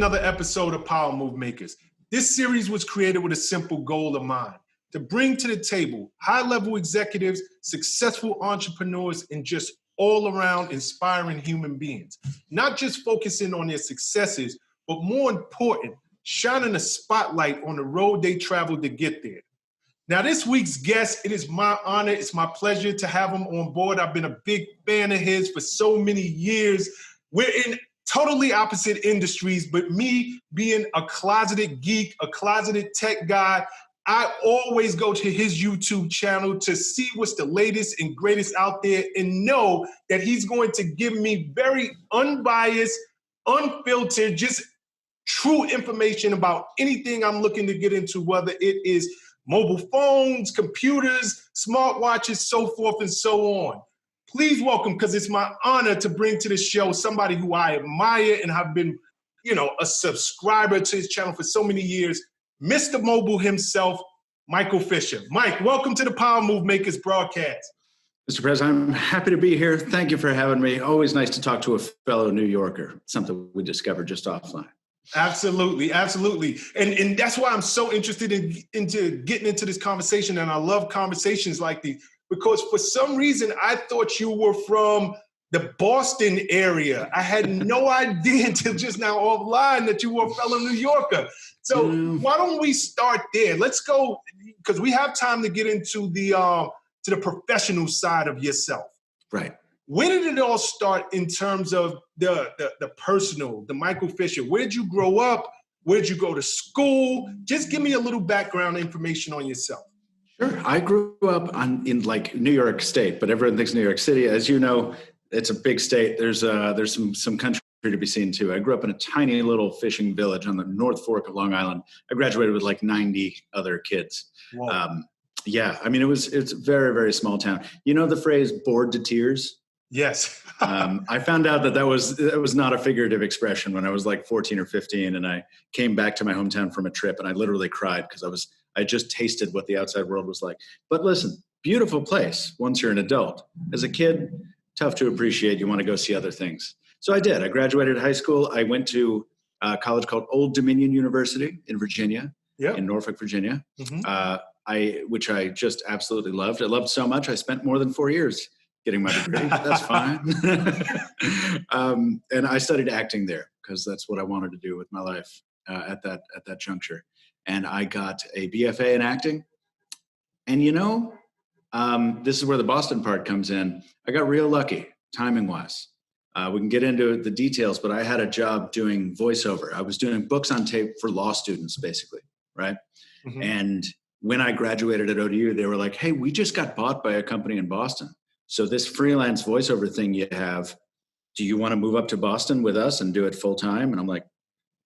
another episode of Power Move Makers. This series was created with a simple goal in mind: to bring to the table high-level executives, successful entrepreneurs, and just all-around inspiring human beings. Not just focusing on their successes, but more important, shining a spotlight on the road they traveled to get there. Now, this week's guest, it is my honor, it's my pleasure to have him on board. I've been a big fan of his for so many years. We're in totally opposite industries, but me being a closeted geek, a closeted tech guy, I always go to his YouTube channel to see what's the latest and greatest out there and know that he's going to give me very unbiased, unfiltered, just true information about anything I'm looking to get into, whether it is mobile phones, computers, smartwatches, so forth and so on. Please welcome, because it's my honor to bring to the show somebody who I admire and have been, a subscriber to his channel for so many years, Mr. Mobile himself, Michael Fisher. Mike, welcome to the Power Move Makers broadcast. Mr. President, I'm happy to be here. Thank you for having me. Always nice to talk to a fellow New Yorker, something we discovered just offline. Absolutely, absolutely. And that's why I'm so interested into getting into this conversation, and I love conversations like these, because for some reason I thought you were from the Boston area. I had no idea until just now offline that you were a fellow New Yorker. So why don't we start there? Let's go, because we have time to get into the professional side of yourself. Right. Where did it all start in terms of the personal, the Michael Fisher? Where did you grow up? Where did you go to school? Just give me a little background information on yourself. Sure. I grew up in New York State, but everyone thinks New York City. As you know, it's a big state. There's some country to be seen too. I grew up in a tiny little fishing village on the North Fork of Long Island. I graduated with like 90 other kids. Wow. Yeah, I mean, it's a very, very small town. You know the phrase "bored to tears"? Yes. I found out that was not a figurative expression when I was like 14 or 15, and I came back to my hometown from a trip, and I literally cried because I just tasted what the outside world was like. But listen, beautiful place once you're an adult. As a kid, tough to appreciate. You want to go see other things. So I did. I graduated high school. I went to a college called Old Dominion University in Virginia, in Norfolk, Virginia, which I just absolutely loved. I loved so much, I spent more than 4 years getting my degree. That's fine. And I studied acting there because that's what I wanted to do with my life at that juncture. And I got a BFA in acting. And this is where the Boston part comes in. I got real lucky, timing-wise. We can get into the details, but I had a job doing voiceover. I was doing books on tape for law students, basically, right? Mm-hmm. And when I graduated at ODU, they were like, hey, we just got bought by a company in Boston. So this freelance voiceover thing you have, do you want to move up to Boston with us and do it full time? And I'm like,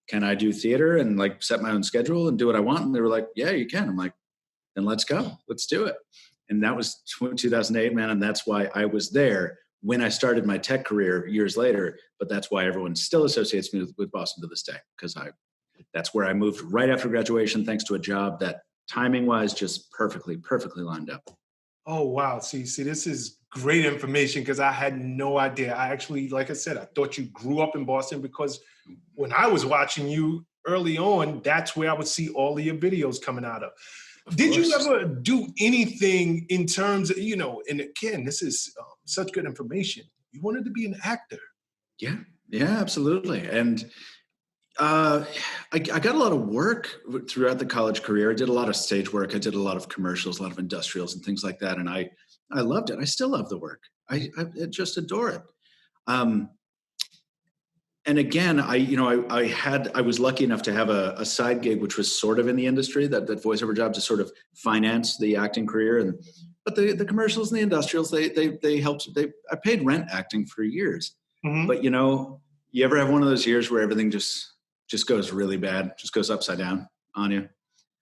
can I do theater and like set my own schedule and do what I want? And they were like, yeah, you can. I'm like, then let's go. Let's do it. And that was 2008, man. And that's why I was there when I started my tech career years later. But that's why everyone still associates me with Boston to this day, because that's where I moved right after graduation, thanks to a job that timing wise just perfectly lined up. Oh, wow. See, this is great information because I had no idea. I actually, like I said, I thought you grew up in Boston because when I was watching you early on, that's where I would see all of your videos coming out of. Did you ever do anything in terms of, and again, this is such good information. You wanted to be an actor. Yeah, absolutely. And I got a lot of work throughout the college career. I did a lot of stage work. I did a lot of commercials, a lot of industrials and things like that. And I loved it. I still love the work. I just adore it. And again, I was lucky enough to have a side gig, which was sort of in the industry, that voiceover job to sort of finance the acting career. But the commercials and the industrials, they helped. I paid rent acting for years. Mm-hmm. But you ever have one of those years where everything just goes really bad, just goes upside down on you?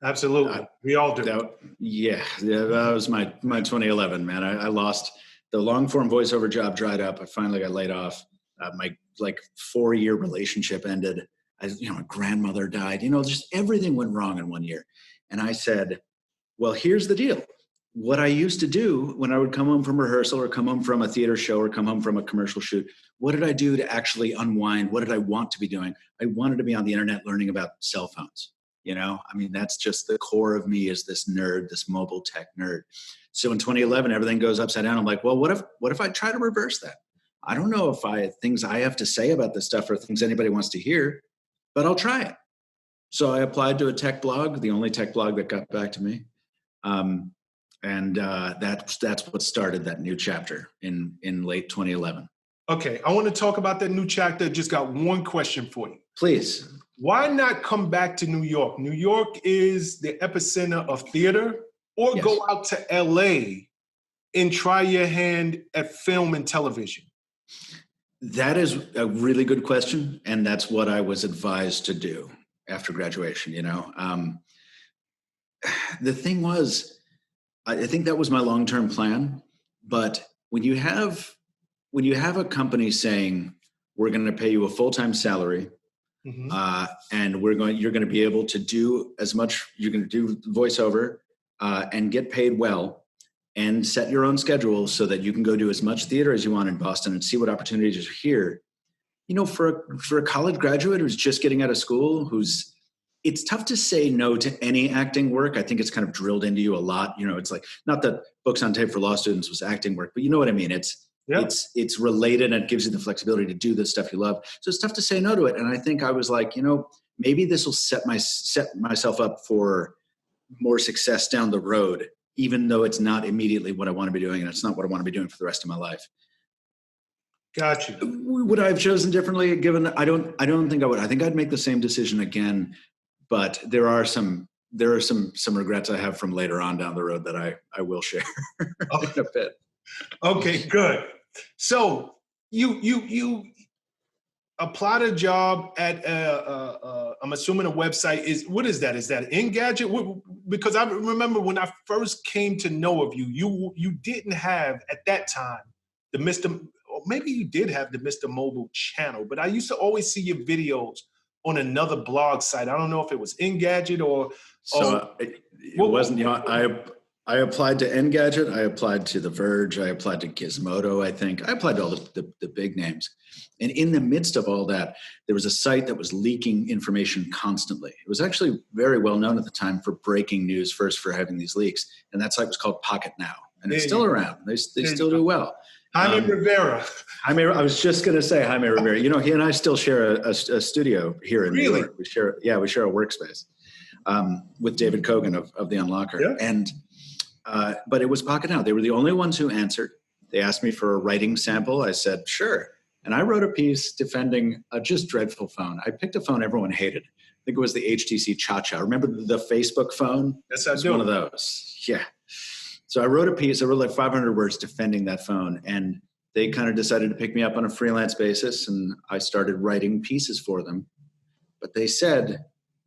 Absolutely. We all do. That was my 2011, man. I lost the long form voiceover job, dried up. I finally got laid off. My 4-year relationship ended. My grandmother died. Just everything went wrong in 1 year. And I said, well, here's the deal. what I used to do when I would come home from rehearsal or come home from a theater show or come home from a commercial shoot, what did I do to actually unwind? What did I want to be doing? I wanted to be on the internet learning about cell phones. I mean, that's just the core of me, is this nerd, this mobile tech nerd. So in 2011, everything goes upside down. I'm like, well, what if I try to reverse that? I don't know if things I have to say about this stuff are things anybody wants to hear, but I'll try it. So I applied to a tech blog, the only tech blog that got back to me. That's what started that new chapter in late 2011. Okay, I want to talk about that new chapter. Just got one question for you. Please. Why not come back to New York? New York is the epicenter of theater, or Yes. go out to LA and try your hand at film and television. That is a really good question, and that's what I was advised to do after graduation. The thing was, I think that was my long-term plan. But when you have a company saying, we're going to pay you a full-time salary, and you're going to be able to do as much, you're going to do voiceover and get paid well, and set your own schedule so that you can go do as much theater as you want in Boston and see what opportunities are here. For a college graduate who's just getting out of school, it's tough to say no to any acting work. I think it's kind of drilled into you a lot. It's like, not that Books on Tape for law students was acting work, but you know what I mean? It's related, and it gives you the flexibility to do the stuff you love. So it's tough to say no to it. And I think I was like, maybe this will set myself up for more success down the road, even though it's not immediately what I want to be doing, and it's not what I want to be doing for the rest of my life. Got you. Would I have chosen differently? I don't think I would. I think I'd make the same decision again, but there are some regrets I have from later on down the road that I will share in a bit. Okay, good. So you applied a job at I'm assuming a website. What is that? Is that Engadget? Because I remember when I first came to know of you, you didn't have at that time the maybe you did have the MrMobile channel, but I used to always see your videos on another blog site. I don't know if it was Engadget or. So it wasn't. I applied to Engadget. I applied to The Verge. I applied to Gizmodo. I think I applied to all the big names. And in the midst of all that, there was a site that was leaking information constantly. It was actually very well known at the time for breaking news, first for having these leaks. And that site was called Pocketnow, and it's still around. They still do well. Jaime Rivera. I was just going to say Jaime Rivera. He and I still share a studio here in New York. We share a workspace with David Kogan of The Unlocker. Yeah. And but it was Pocketnow. They were the only ones who answered. They asked me for a writing sample. I said, sure. And I wrote a piece defending a just dreadful phone. I picked a phone everyone hated. I think it was the HTC Cha-Cha. Remember the Facebook phone? Yes, I do. It was one of those. Yeah. So I wrote a piece. I wrote like 500 words defending that phone. And they kind of decided to pick me up on a freelance basis. And I started writing pieces for them. But they said,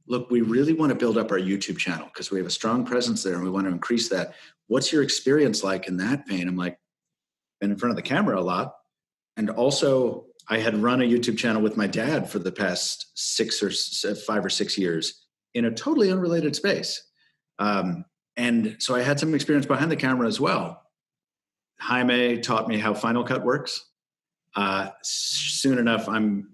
look, we really want to build up our YouTube channel because we have a strong presence there and we want to increase that. What's your experience like in that vein? I'm like, been in front of the camera a lot. And also I had run a YouTube channel with my dad for the past 5 or 6 years in a totally unrelated space. And so I had some experience behind the camera as well. Jaime taught me how Final Cut works. Soon enough, I'm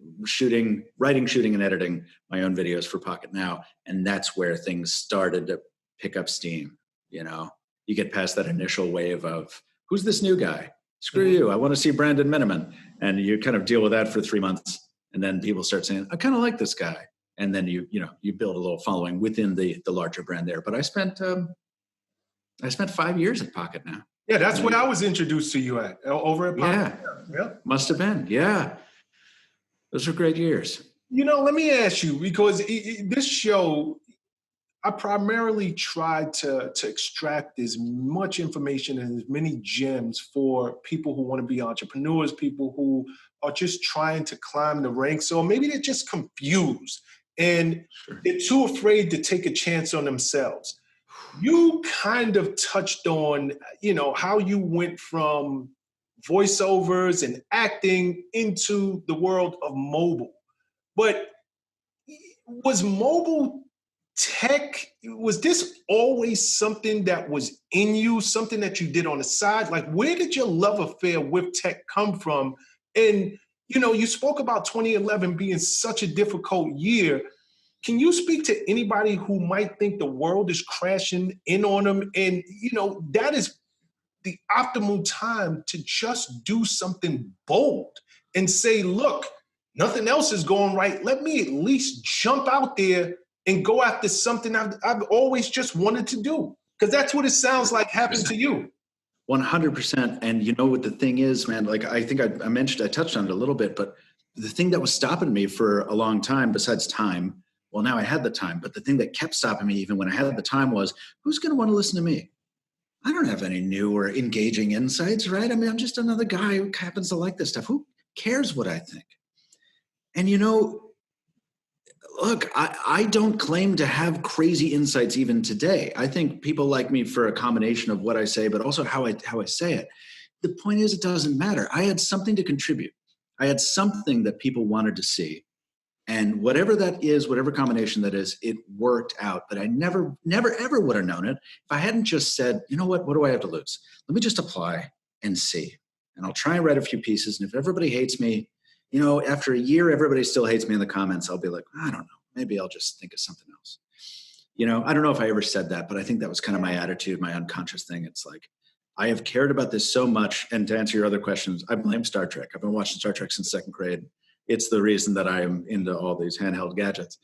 writing, shooting, and editing my own videos for Pocketnow. And that's where things started to pick up steam. You get past that initial wave of, who's this new guy? Screw you. I want to see Brandon Miniman. And you kind of deal with that for 3 months. And then people start saying, I kind of like this guy. And then you build a little following within the larger brand there. But I spent 5 years at Pocketnow. Yeah, that's what I was introduced to you at, over at Pocketnow. Yeah, must have been. Yeah. Those were great years. Let me ask you, because this show, I primarily tried to extract as much information and as many gems for people who want to be entrepreneurs, people who are just trying to climb the ranks, or maybe they're just confused and they're too afraid to take a chance on themselves. You kind of touched on, how you went from voiceovers and acting into the world of mobile. But was mobile tech, was this always something that was in you, something that you did on the side? Like, where did your love affair with tech come from? And, you spoke about 2011 being such a difficult year. Can you speak to anybody who might think the world is crashing in on them? And, that is the optimal time to just do something bold and say, look, nothing else is going right. Let me at least jump out there and go after something I've always just wanted to do. Because that's what it sounds like happened to you. 100%. And you know what the thing is, man, like I think I touched on it a little bit, but the thing that was stopping me for a long time, besides time, well, now I had the time, but the thing that kept stopping me even when I had the time was, who's going to want to listen to me? I don't have any new or engaging insights, right? I mean, I'm just another guy who happens to like this stuff. Who cares what I think? And look, I don't claim to have crazy insights even today. I think people like me for a combination of what I say, but also how I say it. The point is, it doesn't matter. I had something to contribute. I had something that people wanted to see. And whatever that is, whatever combination that is, it worked out. But I never, ever would have known it if I hadn't just said, you know what do I have to lose? Let me just apply and see. And I'll try and write a few pieces. And if everybody hates me, after a year, everybody still hates me in the comments, I'll be like, I don't know. Maybe I'll just think of something else. I don't know if I ever said that, but I think that was kind of my attitude, my unconscious thing. It's like, I have cared about this so much. And to answer your other questions, I blame Star Trek. I've been watching Star Trek since second grade. It's the reason that I am into all these handheld gadgets.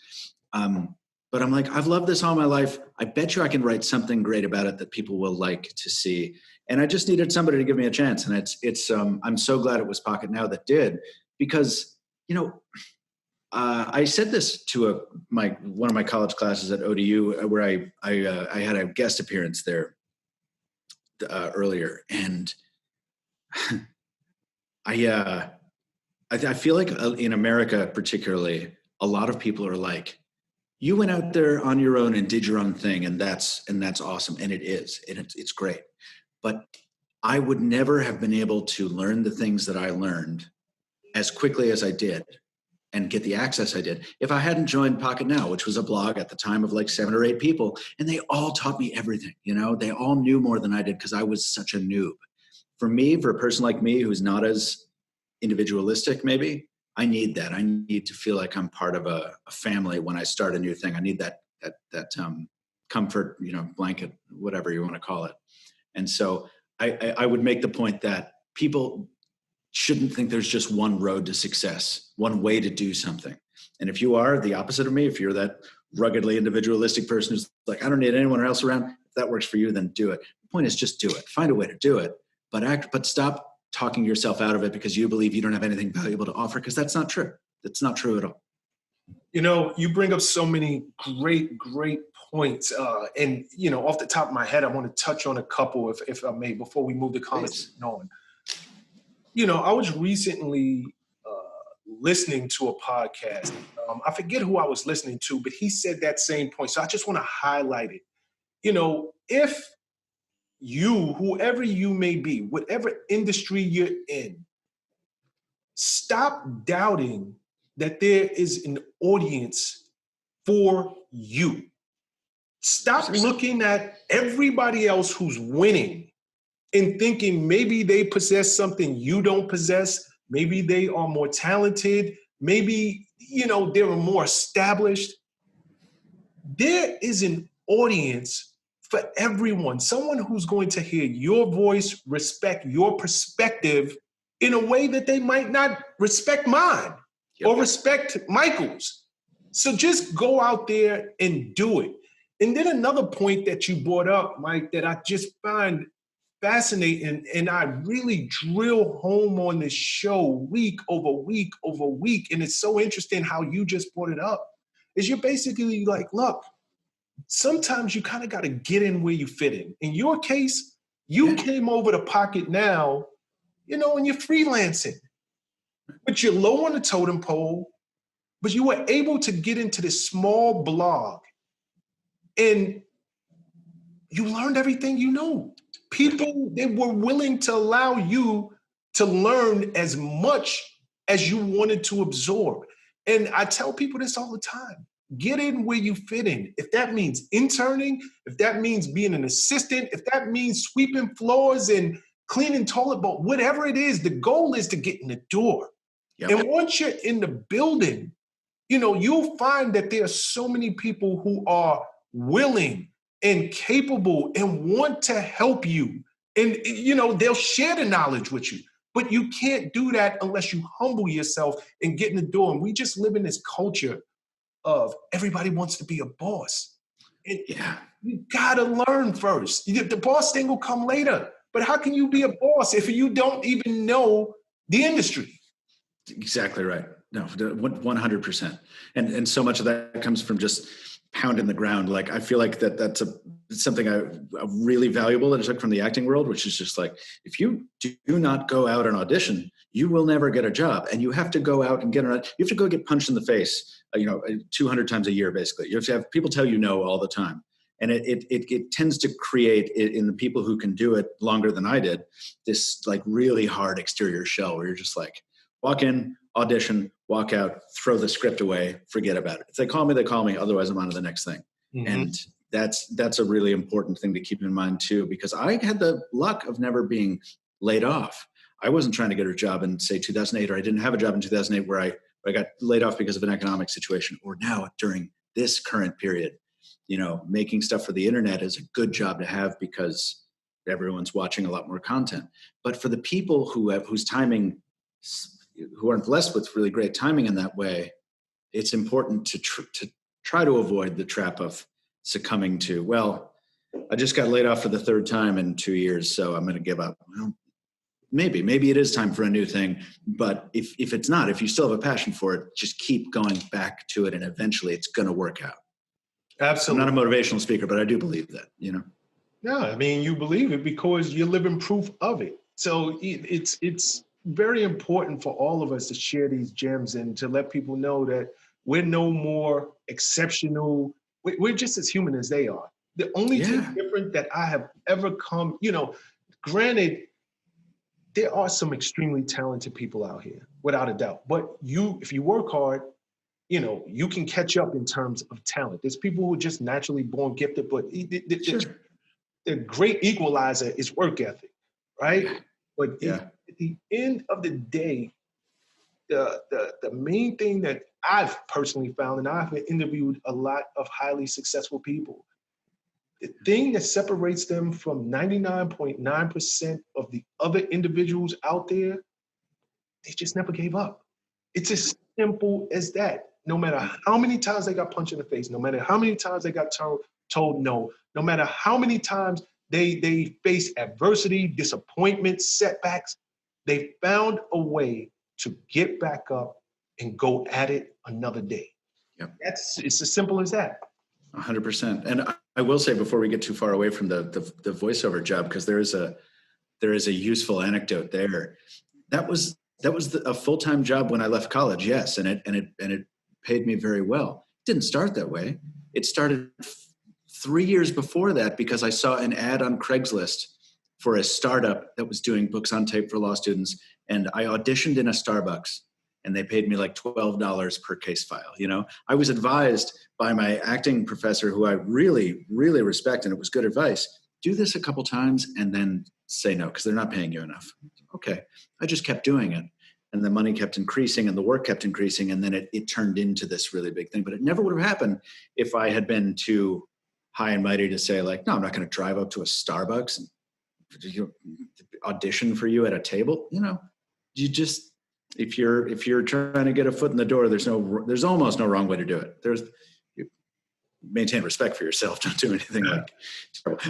But I'm like, I've loved this all my life. I bet you I can write something great about it that people will like to see. And I just needed somebody to give me a chance. And I'm so glad it was Pocketnow that did, because, I said this to one of my college classes at ODU, where I had a guest appearance there earlier, and I feel like in America, particularly, a lot of people are like, you went out there on your own and did your own thing, and that's awesome, and it is, and it's great. But I would never have been able to learn the things that I learned as quickly as I did and get the access I did if I hadn't joined Pocketnow, which was a blog at the time of like 7 or 8 people, and they all taught me everything. They all knew more than I did because I was such a noob. For a person like me who's not as individualistic, maybe, I need that. I need to feel like I'm part of a family when I start a new thing. I need that comfort, blanket, whatever you want to call it. And so I would make the point that people shouldn't think there's just one road to success, one way to do something. And if you are the opposite of me, if you're that ruggedly individualistic person who's like, I don't need anyone else around, if that works for you, then do it. The point is, just do it. Find a way to do it, but stop talking yourself out of it because you believe you don't have anything valuable to offer, because that's not true. That's not true at all. You bring up so many great points. And, off the top of my head, I want to touch on a couple, if I may, before we move the conversation on. I was recently listening to a podcast. I forget who I was listening to, but he said that same point. So I just want to highlight it. If whoever you may be, whatever industry you're in, stop doubting that there is an audience for you. Stop looking at everybody else who's winning and thinking maybe they possess something you don't possess. Maybe they are more talented. Maybe, they're more established. There is an audience for everyone. Someone who's going to hear your voice, respect your perspective in a way that they might not respect mine or respect Michael's. So just go out there and do it. And then another point that you brought up, Mike, that I just find fascinating, and I really drill home on this show week over week over week, and it's so interesting how you just brought it up, is you're basically like, look, sometimes you kind of got to get in where you fit in. In your case, you came over to Pocketnow, and you're freelancing, but you're low on the totem pole, but you were able to get into this small blog, and you learned everything you know. People, they were willing to allow you to learn as much as you wanted to absorb. And I tell people this all the time. get in where you fit in. If that means interning, if that means being an assistant, if that means sweeping floors and cleaning toilet bowl, whatever it is, the goal is to get in the door. Yep. And once you're in the building, you'll find that there are so many people who are willing and capable and want to help you. And, they'll share the knowledge with you. But you can't do that unless you humble yourself and get in the door. And we just live in this culture of everybody wants to be a boss. And Yeah. you gotta learn first. The boss thing will come later. But how can you be a boss if you don't even know the industry? Exactly right. No, 100%. And so much of that comes from just pounding the ground. Like, I feel like that's something really valuable that I took from the acting world, which is just like, if you do not go out and audition, you will never get a job. And you have to go out and you have to go get punched in the face, 200 times a year, basically. You have to have people tell you no all the time. And it tends to create in the people who can do it longer than I did, this like really hard exterior shell where you're just like, walk in, audition, walk out, throw the script away, forget about it. If they call me, they call me. Otherwise, I'm on to the next thing. Mm-hmm. And that's a really important thing to keep in mind too, because I had the luck of never being laid off. I wasn't trying to get a job in, say, 2008, or I didn't have a job in 2008 where I got laid off because of an economic situation. Or now during this current period, making stuff for the internet is a good job to have because everyone's watching a lot more content. But for the people whose timing, who aren't blessed with really great timing in that way, it's important to try to avoid the trap of succumbing to, well, I just got laid off for the third time in 2 years, so I'm going to give up. Well, maybe it is time for a new thing. But if it's not, if you still have a passion for it, just keep going back to it, and eventually it's going to work out. Absolutely. I'm not a motivational speaker, but I do believe that, No, I mean, you believe it because you're living proof of it. So it's very important for all of us to share these gems and to let people know that we're no more exceptional. We're just as human as they are. The only thing different that I have ever come, granted, there are some extremely talented people out here, without a doubt. But if you work hard, you can catch up in terms of talent. There's people who are just naturally born gifted, but the great equalizer is work ethic, right? Yeah. But at the end of the day, the main thing that I've personally found, and I've interviewed a lot of highly successful people, the thing that separates them from 99.9% of the other individuals out there, they just never gave up. It's as simple as that. No matter how many times they got punched in the face, no matter how many times they got told no, no matter how many times they faced adversity, disappointment, setbacks, they found a way to get back up and go at it another day. Yep. It's as simple as that. 100%. And I will say, before we get too far away from the voiceover job, because there is a useful anecdote there. That was a full-time job when I left college. Yes. And it paid me very well. It didn't start that way. It started 3 years before that because I saw an ad on Craigslist for a startup that was doing books on tape for law students. And I auditioned in a Starbucks and they paid me like $12 per case file. I was advised by my acting professor, who I really, really respect, and it was good advice, do this a couple times and then say no, because they're not paying you enough. Okay. I just kept doing it. And the money kept increasing and the work kept increasing. And then it turned into this really big thing. But it never would have happened if I had been too high and mighty to say, like, no, I'm not going to drive up to a Starbucks and audition for you at a table. You just, if you're trying to get a foot in the door, there's almost no wrong way to do it. You maintain respect for yourself. Don't do anything like,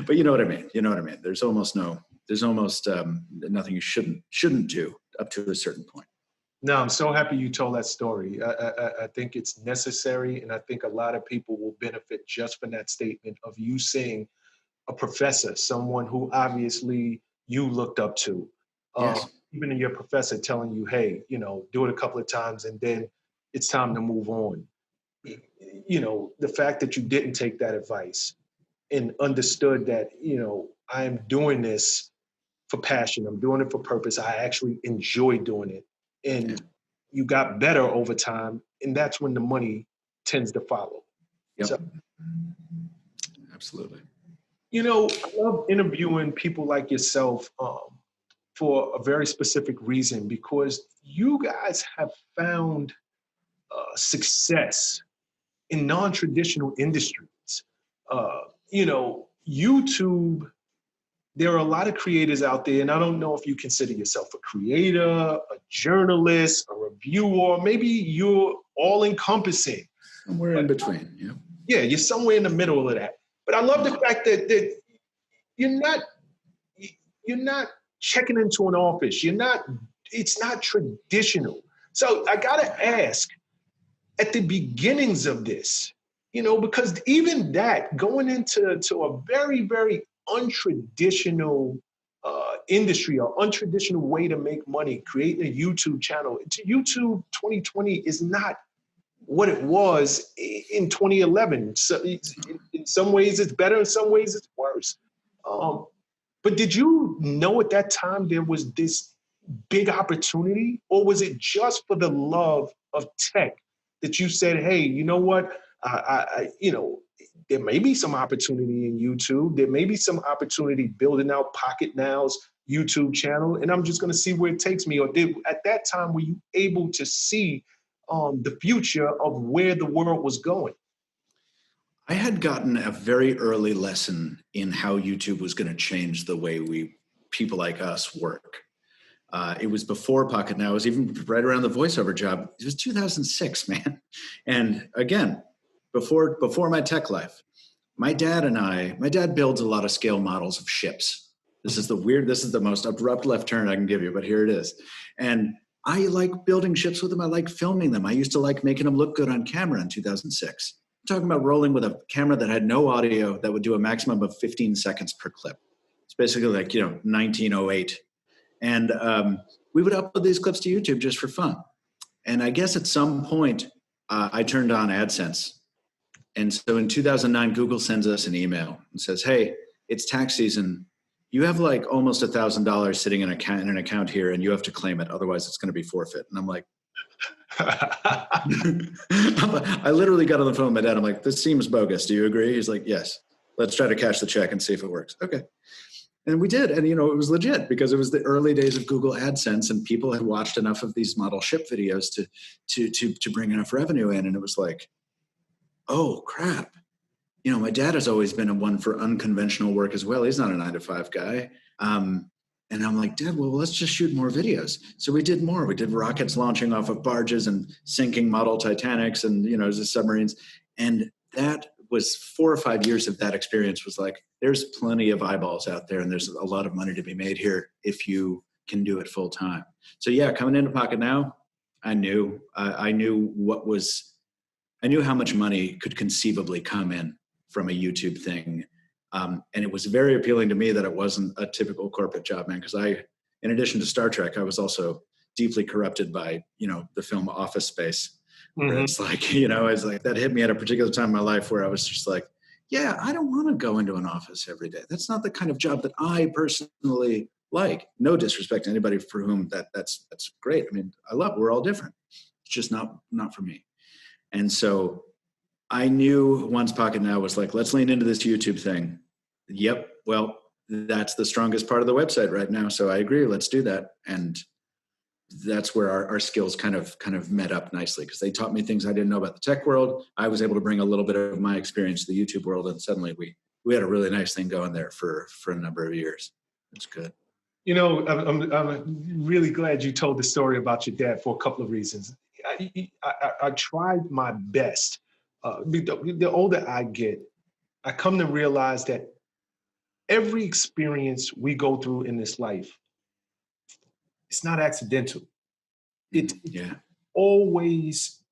but you know what I mean? There's almost nothing you shouldn't do up to a certain point. No, I'm so happy you told that story. I think it's necessary, and I think a lot of people will benefit just from that statement of you saying a professor, someone who obviously you looked up to. Yes. Even your professor telling you, hey, do it a couple of times and then it's time to move on. The fact that you didn't take that advice and understood that, I'm doing this for passion. I'm doing it for purpose. I actually enjoy doing it. And you got better over time. And that's when the money tends to follow. Yep. So, Absolutely. I love interviewing people like yourself for a very specific reason, because you guys have found success in non-traditional industries. Uh, YouTube, there are a lot of creators out there, and I don't know if you consider yourself a creator, a journalist, a reviewer, maybe you're all encompassing. Somewhere in But between. Yeah. yeah, you're somewhere in the middle of that. But I love the fact that you're not you're not checking into an office. It's not traditional. So I gotta ask, at the beginnings of this, because even that, going into a very, very untraditional industry or untraditional way to make money, creating a YouTube channel. YouTube 2020 is not what it was in 2011. So in some ways it's better, in some ways it's worse. Um, but did you know at that time there was this big opportunity, or was it just for the love of tech that you said, "Hey, you know what? There may be some opportunity in YouTube. There may be some opportunity building out Pocketnow's YouTube channel, and I'm just going to see where it takes me." Or at that time, were you able to see the future of where the world was going? I had gotten a very early lesson in how YouTube was going to change the way people like us work. It was before Pocketnow. It was even right around the voiceover job. It was 2006, man. And again, before my tech life, my dad builds a lot of scale models of ships. This is the most abrupt left turn I can give you, but here it is. And I like building ships with them. I like filming them. I used to like making them look good on camera in 2006. I'm talking about rolling with a camera that had no audio, that would do a maximum of 15 seconds per clip. It's basically like, 1908. And we would upload these clips to YouTube just for fun. And I guess at some point, I turned on AdSense. And so in 2009, Google sends us an email and says, "Hey, it's tax season. You have like almost $1,000 sitting in an account here, and you have to claim it. Otherwise, it's going to be forfeit." And I'm like, I literally got on the phone with my dad. I'm like, "This seems bogus. Do you agree?" He's like, "Yes. Let's try to cash the check and see if it works." Okay. And we did. And, it was legit because it was the early days of Google AdSense, and people had watched enough of these model ship videos to bring enough revenue in. And it was like, oh, crap. My dad has always been one for unconventional work as well. He's not a 9-to-5 guy. And I'm like, "Dad, well, let's just shoot more videos." So we did more. We did rockets launching off of barges and sinking model Titanics and, submarines. And that was 4 or 5 years of that experience was like, there's plenty of eyeballs out there, and there's a lot of money to be made here if you can do it full time. So yeah, coming into Pocketnow, I knew I knew how much money could conceivably come in from a YouTube thing. And it was very appealing to me that it wasn't a typical corporate job, man. Because in addition to Star Trek, I was also deeply corrupted by, the film Office Space. Where it's like, it's like that hit me at a particular time in my life where I was just like, yeah, I don't want to go into an office every day. That's not the kind of job that I personally like. No disrespect to anybody for whom that's great. I mean, we're all different. It's just not for me. And so I knew once Pocketnow was like, let's lean into this YouTube thing. Yep. Well, that's the strongest part of the website right now. So I agree. Let's do that. And that's where our skills kind of met up nicely, because they taught me things I didn't know about the tech world. I was able to bring a little bit of my experience to the YouTube world, and suddenly we had a really nice thing going there for a number of years. It's good. I'm really glad you told the story about your dad for a couple of reasons. I tried my best. The older I get, I come to realize that every experience we go through in this life, it's not accidental. It's always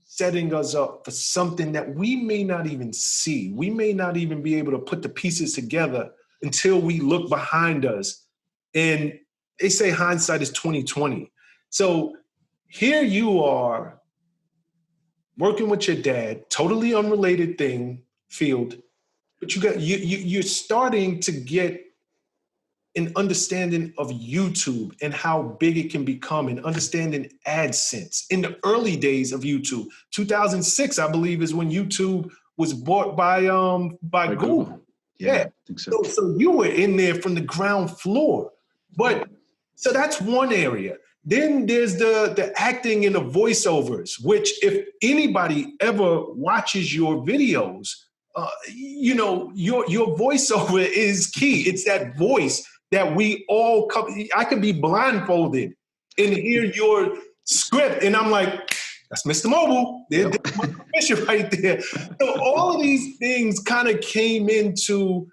setting us up for something that we may not even see. We may not even be able to put the pieces together until we look behind us. And they say hindsight is 20/20. So here you are working with your dad, totally unrelated field, but you're starting to get an understanding of YouTube and how big it can become, and understanding AdSense in the early days of YouTube. 2006, I believe, is when YouTube was bought by Google. Yeah, Yeah. I think so. So you were in there from the ground floor. But so that's one area. Then there's the acting and the voiceovers, which if anybody ever watches your videos, your voiceover is key. It's that voice that we all come. I could be blindfolded and hear your script, and I'm like, that's Mr. Mobile. There's my commission right there. So all of these things kind of came into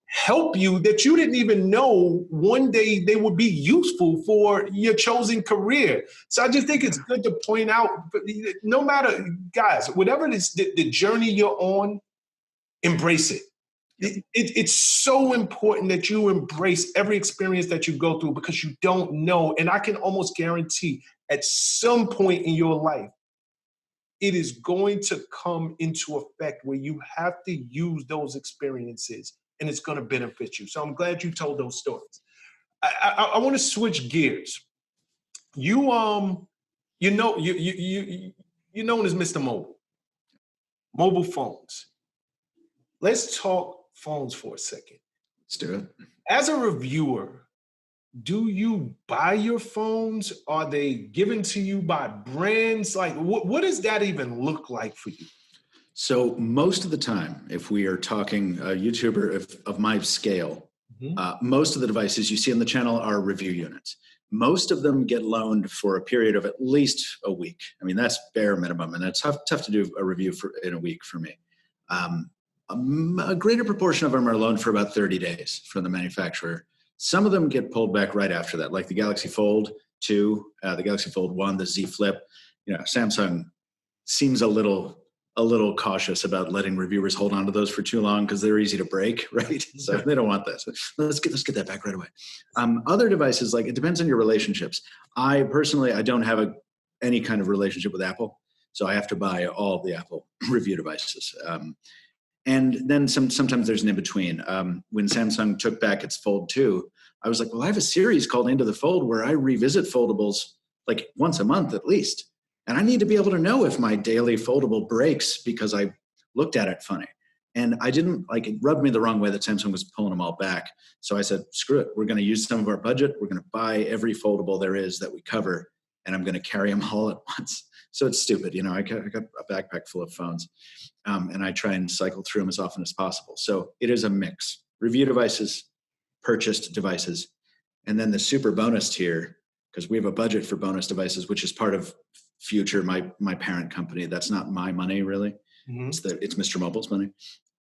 help you that you didn't even know one day they would be useful for your chosen career. So I just think it's good to point out, no matter, guys, whatever it is, the journey you're on, embrace it. It's so important that you embrace every experience that you go through because you don't know. And I can almost guarantee at some point in your life, it is going to come into effect where you have to use those experiences and it's going to benefit you. So I'm glad you told those stories. I want to switch gears. You're known as Mr. Mobile. Mobile phones. Let's talk phones for a second. Let's do it. As a reviewer, do you buy your phones? Are they given to you by brands? Like, what does that even look like for you? So most of the time, if we are talking a YouTuber of my scale, most of the devices you see on the channel are review units. Most of them get loaned for a period of at least a week. I mean, that's bare minimum, and it's tough to do a review in a week for me. A greater proportion of them are loaned for about 30 days from the manufacturer. Some of them get pulled back right after that, like the Galaxy Fold 2, the Galaxy Fold 1, the Z Flip. Samsung seems a little cautious about letting reviewers hold on to those for too long because they're easy to break, right? So they don't want that. So let's get that back right away. Other devices, like, it depends on your relationships. I personally don't have any kind of relationship with Apple, so I have to buy all of the Apple review devices. And then sometimes there's an in-between. When Samsung took back its Fold 2, I was like, well, I have a series called Into the Fold where I revisit foldables like once a month at least. And I need to be able to know if my daily foldable breaks because I looked at it funny. And I didn't, it rubbed me the wrong way that Samsung was pulling them all back. So I said, screw it. We're going to use some of our budget. We're going to buy every foldable there is that we cover, and I'm going to carry them all at once. So it's stupid. I got a backpack full of phones, and I try and cycle through them as often as possible. So it is a mix. Review devices, purchased devices, and then the super bonus tier, because we have a budget for bonus devices, which is part of Future, my parent company. That's not my money, really. Mm-hmm. It's MrMobile's money.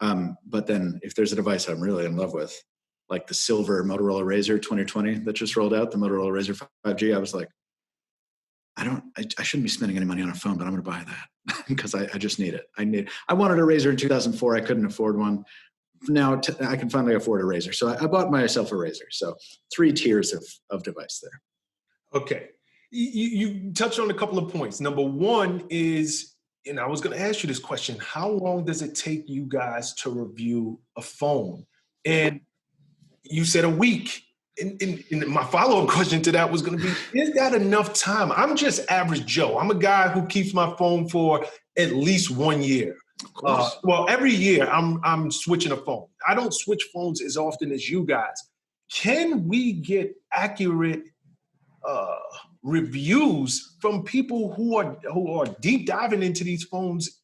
But then if there's a device I'm really in love with, like the silver Motorola Razr 2020 that just rolled out, the Motorola Razr 5G, I was like, I shouldn't be spending any money on a phone, but I'm going to buy that because I just need it. I wanted a Razr in 2004. I couldn't afford one. Now I can finally afford a Razr. So I bought myself a Razr. So 3 tiers of device there. Okay. You touched on a couple of points. Number one is, and I was going to ask you this question, how long does it take you guys to review a phone? And you said a week. And my follow-up question to that was going to be, is that enough time? I'm just average Joe. I'm a guy who keeps my phone for at least 1 year. Well, every year I'm switching a phone. I don't switch phones as often as you guys. Can we get accurate reviews from people who are deep diving into these phones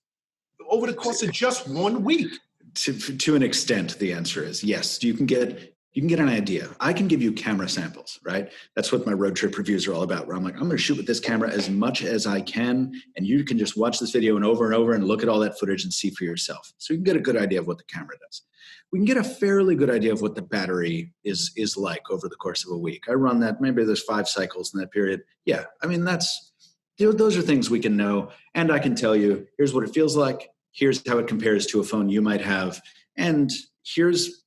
over the course of just 1 week? To an extent, the answer is yes. You can get an idea. I can give you camera samples, right? That's what my road trip reviews are all about, where I'm like, I'm going to shoot with this camera as much as I can, and you can just watch this video and over and look at all that footage and see for yourself. So you can get a good idea of what the camera does. We can get a fairly good idea of what the battery is like over the course of a week. I run that, maybe there's 5 cycles in that period. Yeah, I mean, those are things we can know. And I can tell you, here's what it feels like. Here's how it compares to a phone you might have. And here's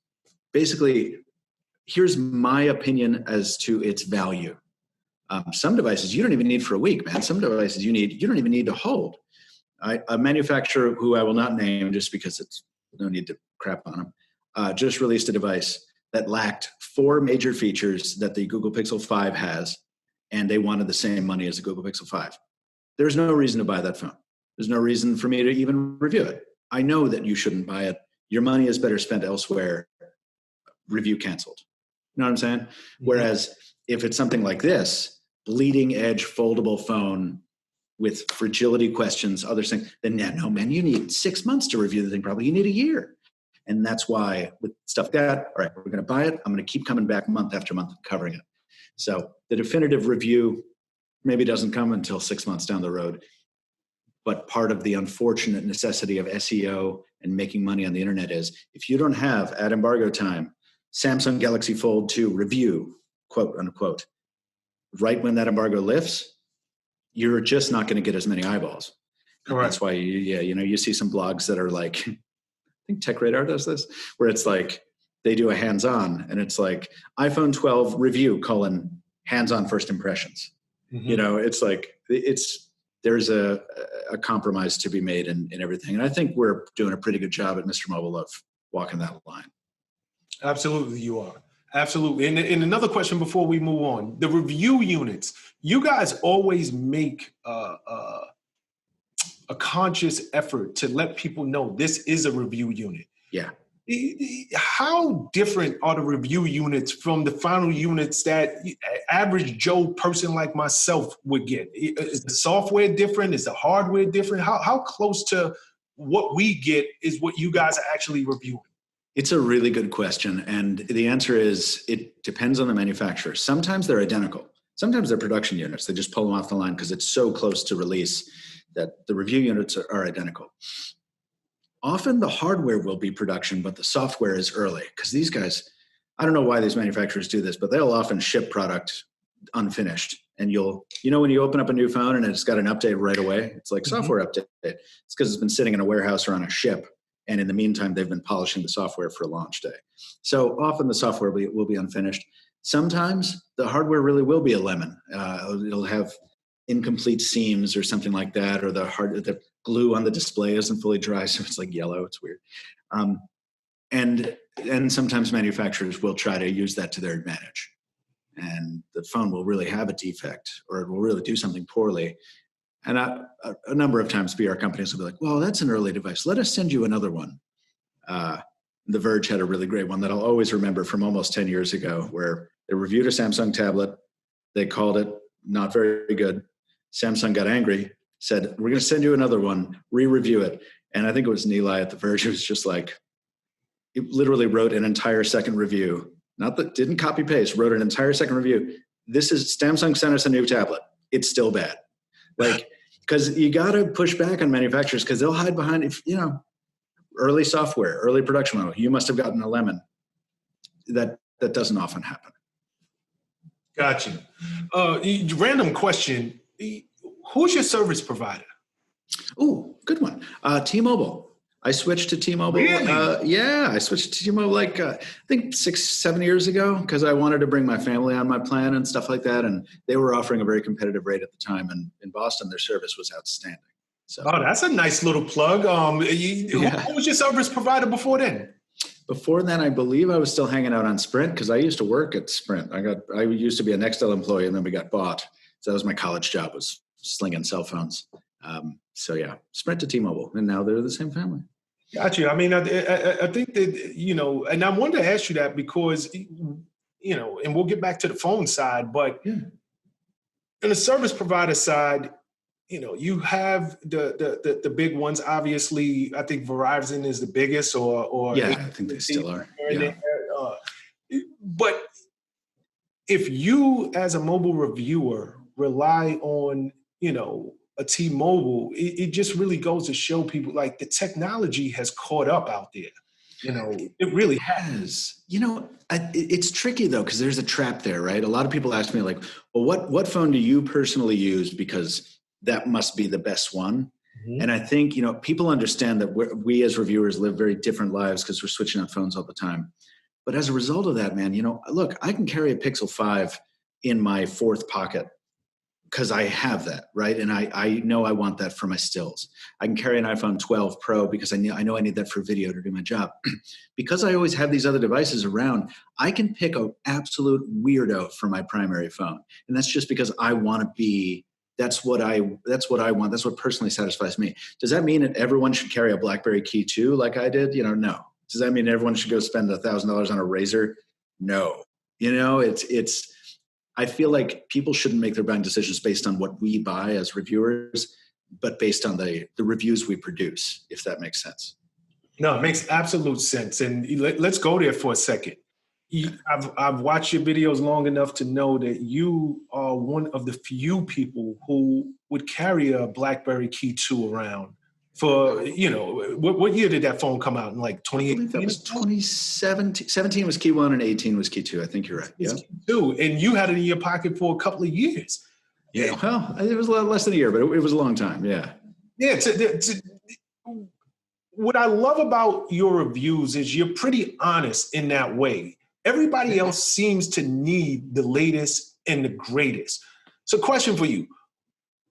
my opinion as to its value. Some devices you don't even need for a week, man. Some devices you don't even need to hold. A manufacturer who I will not name just because it's no need to crap on them, just released a device that lacked 4 major features that the Google Pixel 5 has, and they wanted the same money as the Google Pixel 5. There's no reason to buy that phone. There's no reason for me to even review it. I know that you shouldn't buy it. Your money is better spent elsewhere. Review canceled. You know what I'm saying? Mm-hmm. Whereas if it's something like this, bleeding edge foldable phone with fragility questions, other things, then no, man, you need 6 months to review the thing. Probably you need a year. And that's why with stuff like that, all right, we're going to buy it. I'm going to keep coming back month after month and covering it. So the definitive review maybe doesn't come until 6 months down the road. But part of the unfortunate necessity of SEO and making money on the internet is if you don't have at embargo time, Samsung Galaxy Fold 2 review, quote unquote, right when that embargo lifts, you're just not going to get as many eyeballs. Correct. That's why you see some blogs that are like, I think Tech Radar does this, where it's like they do a hands-on and it's like iPhone 12 review : hands-on first impressions. Mm-hmm. It's like there's a compromise to be made in everything. And I think we're doing a pretty good job at MrMobile of walking that line. Absolutely, you are. Absolutely. And another question before we move on, the review units, you guys always make a conscious effort to let people know this is a review unit. Yeah. How different are the review units from the final units that average Joe person like myself would get? Is the software different? Is the hardware different? How close to what we get is what you guys are actually reviewing? It's a really good question. And the answer is it depends on the manufacturer. Sometimes they're identical. Sometimes they're production units. They just pull them off the line because it's so close to release that the review units are identical. Often the hardware will be production, but the software is early because these guys, I don't know why these manufacturers do this, but they'll often ship product unfinished. And when you open up a new phone and it's got an update right away, it's like software update. It's because it's been sitting in a warehouse or on a ship. And in the meantime, they've been polishing the software for launch day. So often the software will be unfinished. Sometimes the hardware really will be a lemon. It'll have incomplete seams or something like that, or the glue on the display isn't fully dry, so it's like yellow. It's weird. And sometimes manufacturers will try to use that to their advantage. And the phone will really have a defect, or it will really do something poorly. And a number of times PR companies will be like, well, that's an early device. Let us send you another one. The Verge had a really great one that I'll always remember from almost 10 years ago, where they reviewed a Samsung tablet. They called it not very good. Samsung got angry, said, we're going to send you another one, re-review it. And I think it was Nilay at The Verge. It was just like, it literally wrote an entire second review. Didn't copy paste, wrote an entire second review. Samsung sent us a new tablet. It's still bad. Like, because you got to push back on manufacturers because they'll hide behind, early software, early production model. You must have gotten a lemon. That doesn't often happen. Gotcha. Random question. Who's your service provider? Oh, good one. T-Mobile. I switched to T-Mobile. Really? I switched to T-Mobile I think 6-7 years ago because I wanted to bring my family on my plan and stuff like that. And they were offering a very competitive rate at the time. And in Boston, their service was outstanding. So, that's a nice little plug. Who was your service provider before then? Before then, I believe I was still hanging out on Sprint because I used to work at Sprint. I used to be a Nextel employee, and then we got bought. So that was my college job, was slinging cell phones. Sprint to T-Mobile, and now they're the same family. Gotcha. I mean, I think that, and I wanted to ask you that because, and we'll get back to the phone side, but in the service provider side, you have the big ones. Obviously, I think Verizon is the biggest, or I think they still are. Yeah. But if you, as a mobile reviewer, rely on a T-Mobile, it just really goes to show people like the technology has caught up out there. It really has. It's tricky though because there's a trap there, right? A lot of people ask me like, well, what phone do you personally use because that must be the best one. Mm-hmm. And I think, people understand that we as reviewers live very different lives because we're switching out phones all the time. But as a result of that, man, look, I can carry a Pixel 5 in my fourth pocket because I have that, right? And I know I want that for my stills. I can carry an iPhone 12 Pro because I know I need that for video to do my job. Because I always have these other devices around, I can pick an absolute weirdo for my primary phone. And that's just because I want to be That's what I want. That's what personally satisfies me. Does that mean that everyone should carry a BlackBerry Key 2 like I did? No. Does that mean everyone should go spend $1,000 on a Razor? No. I feel like people shouldn't make their buying decisions based on what we buy as reviewers, but based on the reviews we produce, if that makes sense. No, it makes absolute sense. And let's go there for a second. I've watched your videos long enough to know that you are one of the few people who would carry a BlackBerry Key 2 around for, what year did that phone come out in, like 2018? I believe that was 2017. 17 was Key 1 and 18 was Key 2. I think you're right. Yeah. Key 2, and you had it in your pocket for a couple of years. Yeah. Well, it was a lot less than a year, but it was a long time. Yeah. Yeah. What I love about your reviews is you're pretty honest in that way. Everybody else seems to need the latest and the greatest. So question for you.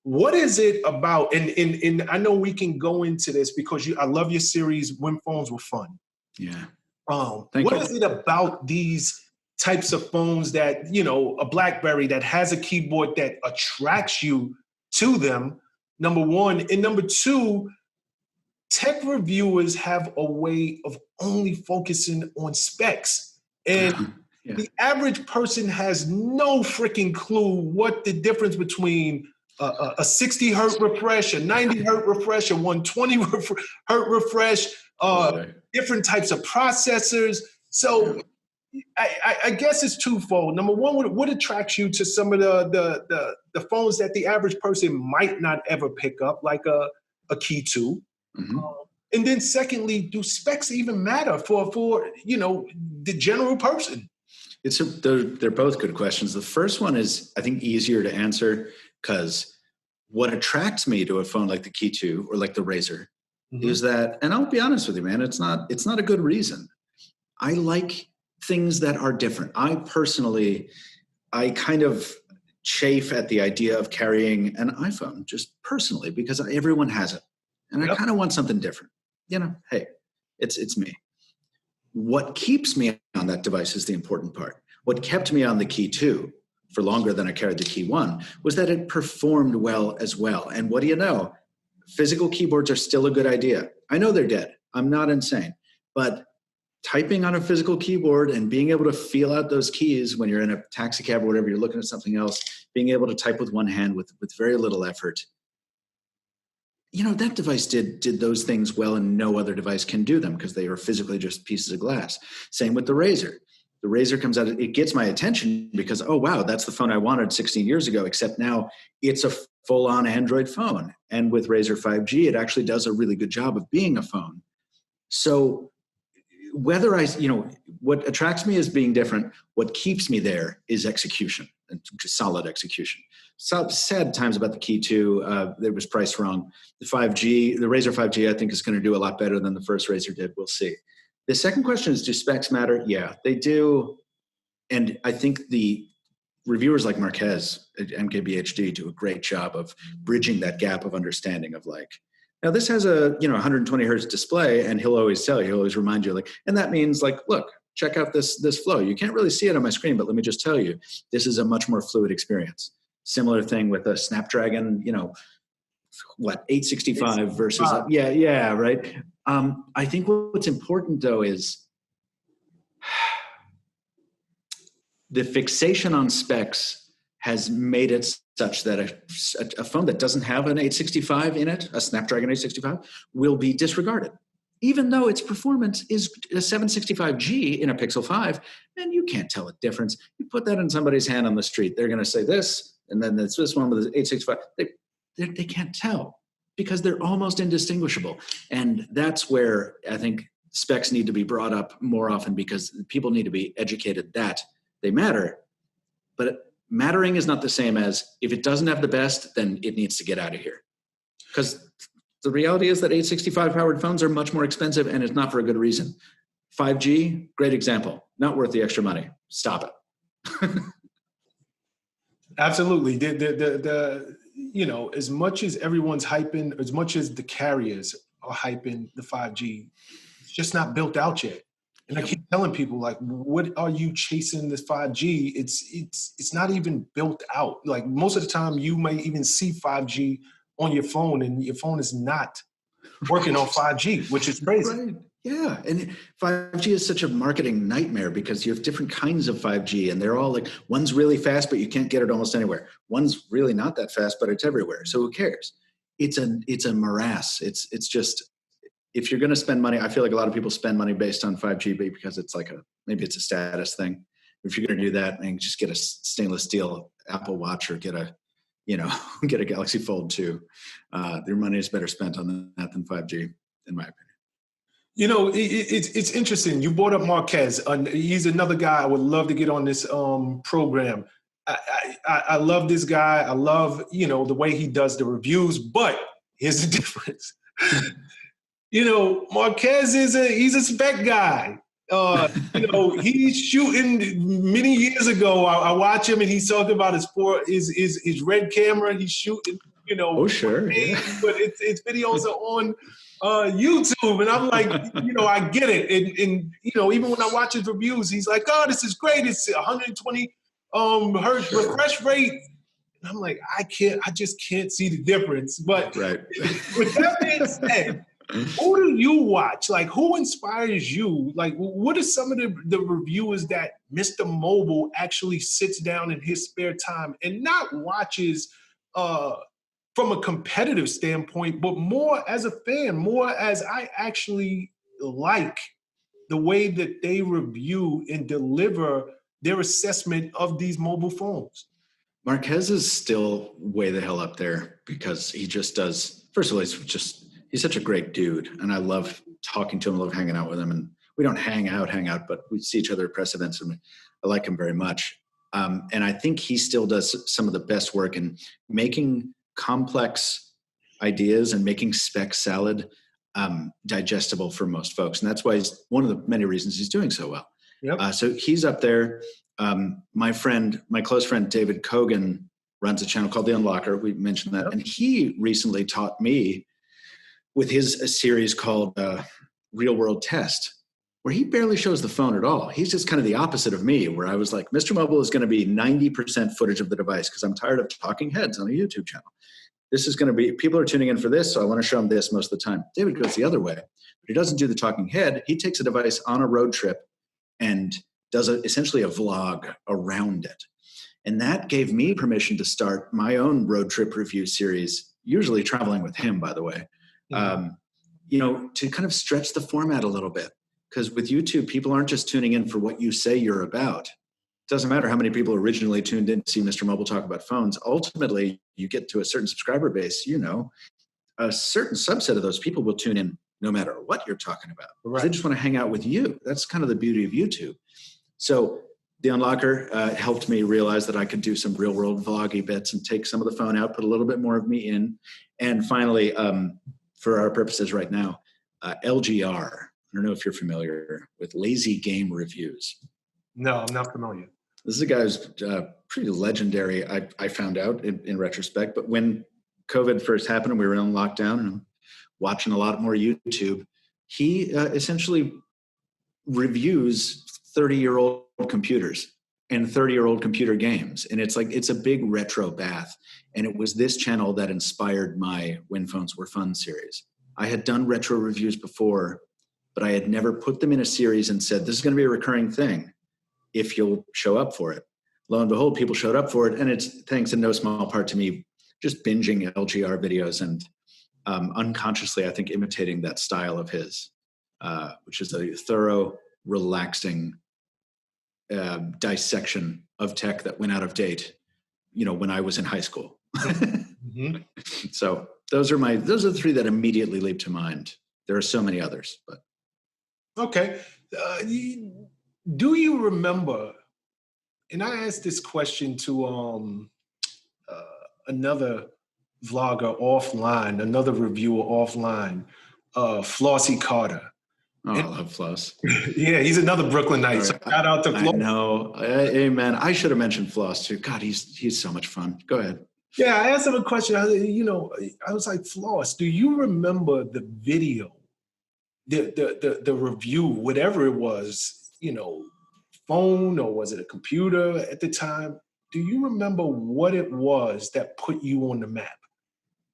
What is it about, and I know we can go into this because I love your series, When Phones Were Fun. Yeah. What is it about these types of phones that, a BlackBerry that has a keyboard that attracts you to them, number one, and number two, tech reviewers have a way of only focusing on specs. And the average person has no freaking clue what the difference between a 60 hertz refresh, a 90 hertz refresh, a 120 hertz refresh, different types of processors. So I guess it's twofold. Number one, what attracts you to some of the phones that the average person might not ever pick up, like a Key 2? Mm-hmm. And then secondly, do specs even matter for the general person? They're both good questions. The first one is, I think, easier to answer because what attracts me to a phone like the Key 2 or like the Razor is that, and I'll be honest with you, man, it's not a good reason. I like things that are different. I kind of chafe at the idea of carrying an iPhone just personally because everyone has it. And I kind of want something different. Hey, it's me. What keeps me on that device is the important part. What kept me on the Key 2 for longer than I carried the Key 1 was that it performed well as well. And what do you know? Physical keyboards are still a good idea. I know they're dead. I'm not insane. But typing on a physical keyboard and being able to feel out those keys when you're in a taxi cab or whatever, you're looking at something else, being able to type with one hand with very little effort, that device did those things well, and no other device can do them because they are physically just pieces of glass. Same with the Razor. The Razor comes out, it gets my attention because, oh, wow, that's the phone I wanted 16 years ago, except now it's a full-on Android phone. And with Razor 5G, it actually does a really good job of being a phone. So whether what attracts me is being different. What keeps me there is execution, and solid execution. So sad times about the Key 2. It was priced wrong. The Razor 5G, I think, is going to do a lot better than the first Razor did. We'll see. The second question is, do specs matter? Yeah, they do. And I think the reviewers like Marquez at MKBHD do a great job of bridging that gap of understanding of now this has a 120 hertz display, and he'll always remind you and that means look, check out this flow. You can't really see it on my screen, but let me just tell you, this is a much more fluid experience. Similar thing with a Snapdragon, 865 versus right. I think what's important though is the fixation on specs has made it such that a phone that doesn't have an 865 in it, a Snapdragon 865, will be disregarded. Even though its performance is a 765G in a Pixel 5, and you can't tell a difference. You put that in somebody's hand on the street, they're going to say this, and then it's this one with the 865. They can't tell because they're almost indistinguishable. And that's where I think specs need to be brought up more often because people need to be educated that they matter. But mattering is not the same as if it doesn't have the best, then it needs to get out of here. Because the reality is that 865 powered phones are much more expensive, and it's not for a good reason. 5G, great example. Not worth the extra money. Stop it. Absolutely. As much as everyone's hyping, as much as the carriers are hyping the 5G, it's just not built out yet. And I keep telling people like, what are you chasing this 5G? It's not even built out. Like most of the time you may even see 5G on your phone and your phone is not working on 5G, which is crazy. Right. Yeah. And 5G is such a marketing nightmare because you have different kinds of 5G and they're all like, one's really fast, but you can't get it almost anywhere. One's really not that fast, but it's everywhere. So who cares? It's a morass. It's just, if you're going to spend money, I feel like a lot of people spend money based on 5G because it's like maybe it's a status thing. If you're going to do that, and just get a stainless steel Apple Watch or get a Galaxy Fold 2. Your money is better spent on that than 5G, in my opinion. You know, it's interesting. You brought up Marquez. He's another guy I would love to get on this program. I love this guy. I love, the way he does the reviews, but here's the difference. Marquez he's a spec guy. He's shooting many years ago. I watch him and he's talking about his red camera. He's shooting, Oh, sure. Yeah. But it's videos are on YouTube, and I'm like, I get it. And even when I watch his reviews, he's like, oh, this is great. It's 120 hertz refresh rate. And I'm like, I just can't see the difference. But right. With that being said, who do you watch? Like, who inspires you? Like, what are some of the reviewers that MrMobile actually sits down in his spare time and not watches from a competitive standpoint, but more as a fan, more as I actually like the way that they review and deliver their assessment of these mobile phones? Marquez is still way the hell up there because he just does. First of all, he's such a great dude, and I love talking to him, I love hanging out with him. And we don't hang out, but we see each other at press events, and I like him very much. And I think he still does some of the best work in making complex ideas and making spec salad digestible for most folks. And that's why he's one of the many reasons he's doing so well. Yep. So he's up there. My close friend, David Kogan, runs a channel called The Unlocker. We mentioned that. Yep. And he recently taught me with a series called Real World Test, where he barely shows the phone at all. He's just kind of the opposite of me, where I was like, MrMobile is going to be 90% footage of the device because I'm tired of talking heads on a YouTube channel. This is going to be, people are tuning in for this, so I want to show them this most of the time. David goes the other way, but he doesn't do the talking head. He takes a device on a road trip and does essentially a vlog around it. And that gave me permission to start my own road trip review series, usually traveling with him, by the way, to kind of stretch the format a little bit. Because with YouTube, people aren't just tuning in for what you say you're about. It doesn't matter how many people originally tuned in to see MrMobile talk about phones. Ultimately, you get to a certain subscriber base, a certain subset of those people will tune in no matter what you're talking about. Right. They just want to hang out with you. That's kind of the beauty of YouTube. So The Unlocker helped me realize that I could do some real world vloggy bits and take some of the phone out, put a little bit more of me in. And finally, for our purposes right now, LGR. I don't know if you're familiar with Lazy Game Reviews. No, I'm not familiar. This is a guy who's pretty legendary, I found out in retrospect. But when COVID first happened and we were in lockdown and watching a lot more YouTube, he essentially reviews 30-year-old computers and 30-year-old computer games. And it's a big retro bath. And it was this channel that inspired my When Phones Were Fun series. I had done retro reviews before, but I had never put them in a series and said, this is going to be a recurring thing if you'll show up for it. Lo and behold, people showed up for it. And it's thanks in no small part to me just binging LGR videos and unconsciously, I think, imitating that style of his, which is a thorough, relaxing dissection of tech that went out of date, when I was in high school. Mm-hmm. So those are the three that immediately leap to mind. There are so many others, but. Okay. Do you remember, and I asked this question to another vlogger offline, another reviewer offline, Flossie Carter. Oh, I love Floss. Yeah, he's another Brooklynite. Right. So shout out to Floss. I know. Amen. I should have mentioned Floss too. God, he's so much fun. Go ahead. Yeah, I asked him a question. I was like, Floss, do you remember the video, the review, whatever it was, phone, or was it a computer at the time? Do you remember what it was that put you on the map?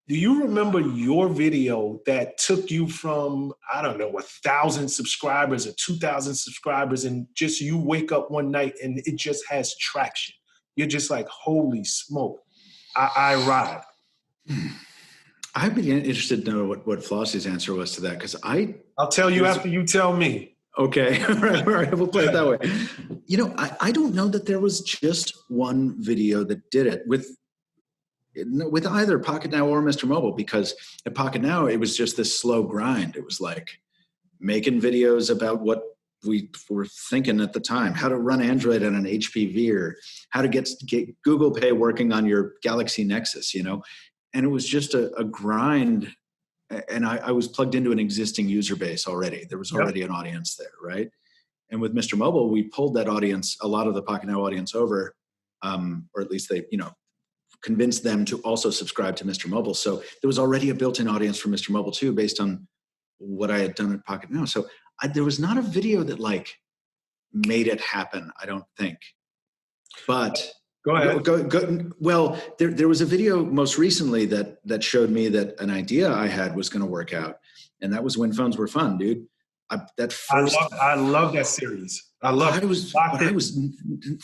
Do you remember your video that took you from, I don't know, 1,000 subscribers or 2,000 subscribers, and just you wake up one night and it just has traction? You're just like, holy smoke, I ride. I'd be interested to know what Flossie's answer was to that, because I'll tell you after you tell me. Okay, all right, we'll play it that way. I don't know that there was just one video that did it with either Pocketnow or MrMobile, because at Pocketnow, it was just this slow grind. It was like making videos about what we were thinking at the time, how to run Android on an HPV, or how to get Google Pay working on your Galaxy Nexus, and it was just a grind. And I was plugged into an existing user base already. There was already an audience there, right? And with MrMobile, we pulled that audience, a lot of the Pocketnow audience over, or at least they, convinced them to also subscribe to MrMobile. So there was already a built-in audience for MrMobile too, based on what I had done at Pocketnow. So there was not a video that like made it happen, I don't think. But go ahead. Well, there was a video most recently that showed me that an idea I had was going to work out, and that was When Phones Were Fun, dude. I love that series.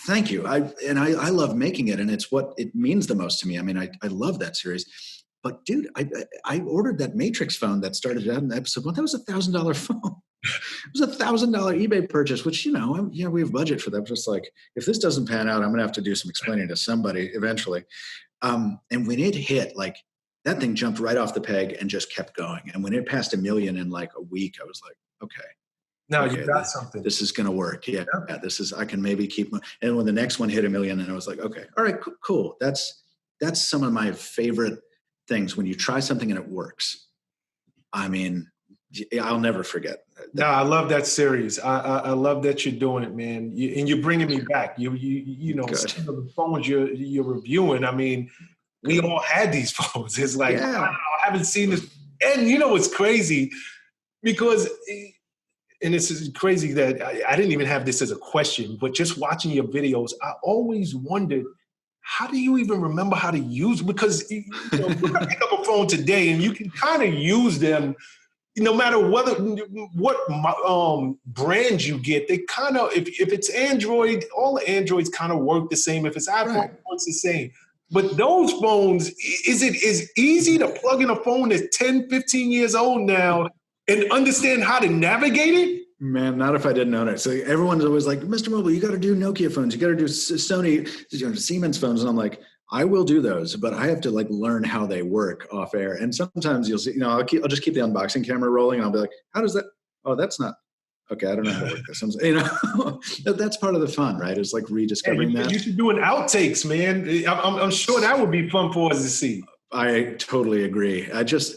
Thank you. I love making it, and it's what it means the most to me. I mean, I love that series. But dude, I ordered that Matrix phone that started out in episode 1. That was $1,000 phone. It was $1,000 eBay purchase, which, we have budget for that. Just like, if this doesn't pan out, I'm going to have to do some explaining to somebody eventually. And when it hit, like, that thing jumped right off the peg and just kept going. And when it passed 1 million in like a week, I was like, okay. Now you got something. This is going to work. Yeah, I can maybe keep. And when the next one hit 1 million, and I was like, okay, all right, cool. That's some of my favorite things, when you try something and it works. I mean, I'll never forget. No, I love that series. I love that you're doing it, man. And you're bringing me back. Some of the phones you're reviewing. I mean, we all had these phones. It's like, I haven't seen this. And what's crazy? Because, and this is crazy that I didn't even have this as a question, but just watching your videos, I always wondered, how do you even remember how to use? Because you pick up a phone today and you can kind of use them, no matter what brand you get. They kind of, if it's Android, all the Androids kind of work the same. If it's iPhone, it works the same. But those phones, is it as easy to plug in a phone that's 10, 15 years old now and understand how to navigate it? Man, not if I didn't own it. So everyone's always like, MrMobile, you got to do Nokia phones. You got to do Sony, Siemens phones. And I'm like, I will do those, but I have to like learn how they work off air. And sometimes you'll see, I'll just keep the unboxing camera rolling. And I'll be like, how does that? Oh, that's not. Okay, I don't know how to work this. That's part of the fun, right? It's like rediscovering that. You should do an outtakes, man. I'm sure that would be fun for us to see. I totally agree.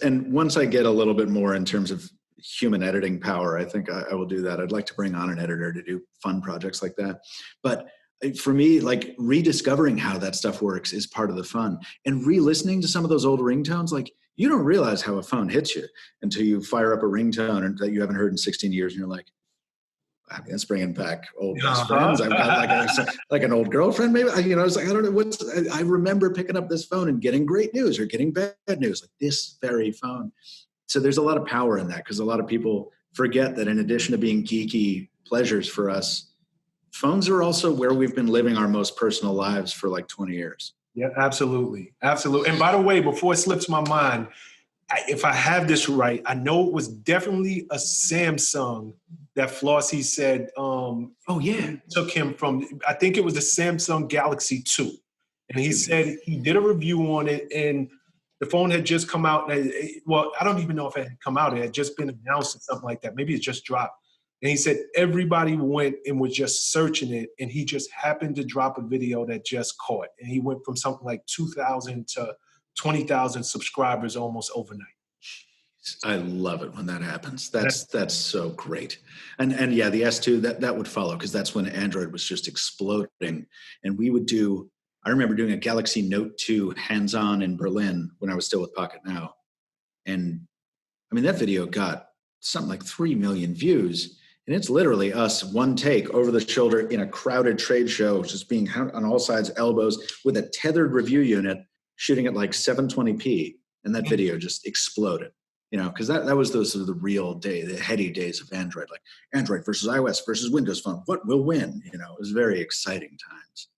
And once I get a little bit more in terms of human editing power, I think I will do that. I'd like to bring on an editor to do fun projects like that. But for me, like, rediscovering how that stuff works is part of the fun. And re-listening to some of those old ringtones, like, you don't realize how a phone hits you until you fire up a ringtone that you haven't heard in 16 years. And you're like, I mean, that's bringing back old best friends. I've got like an old girlfriend, maybe. I was like, I don't know I remember picking up this phone and getting great news or getting bad news, like this very phone. So there's a lot of power in that, because a lot of people forget that in addition to being geeky pleasures for us, phones are also where we've been living our most personal lives for like 20 years. Yeah, absolutely. Absolutely. And by the way, before it slips my mind, if I have this right, I know it was definitely a Samsung that Flossie said, took him from, I think it was the Samsung Galaxy 2. And he said he did a review on it, and the phone had just come out. Well, I don't even know if it had come out. It had just been announced or something like that. Maybe it just dropped. And he said everybody went and was just searching it, and he just happened to drop a video that just caught. And he went from something like 2,000 to 20,000 subscribers almost overnight. I love it when that happens. That's so great. And yeah, the S2, that would follow, because that's when Android was just exploding. And we would I remember doing a Galaxy Note 2 hands-on in Berlin when I was still with Pocketnow. And I mean, that video got something like 3 million views. And it's literally us, one take over the shoulder in a crowded trade show, just being on all sides, elbows, with a tethered review unit shooting at like 720p. And that video just exploded, because that was those sort of the real day, the heady days of Android, like Android versus iOS versus Windows Phone. What will win? It was very exciting times.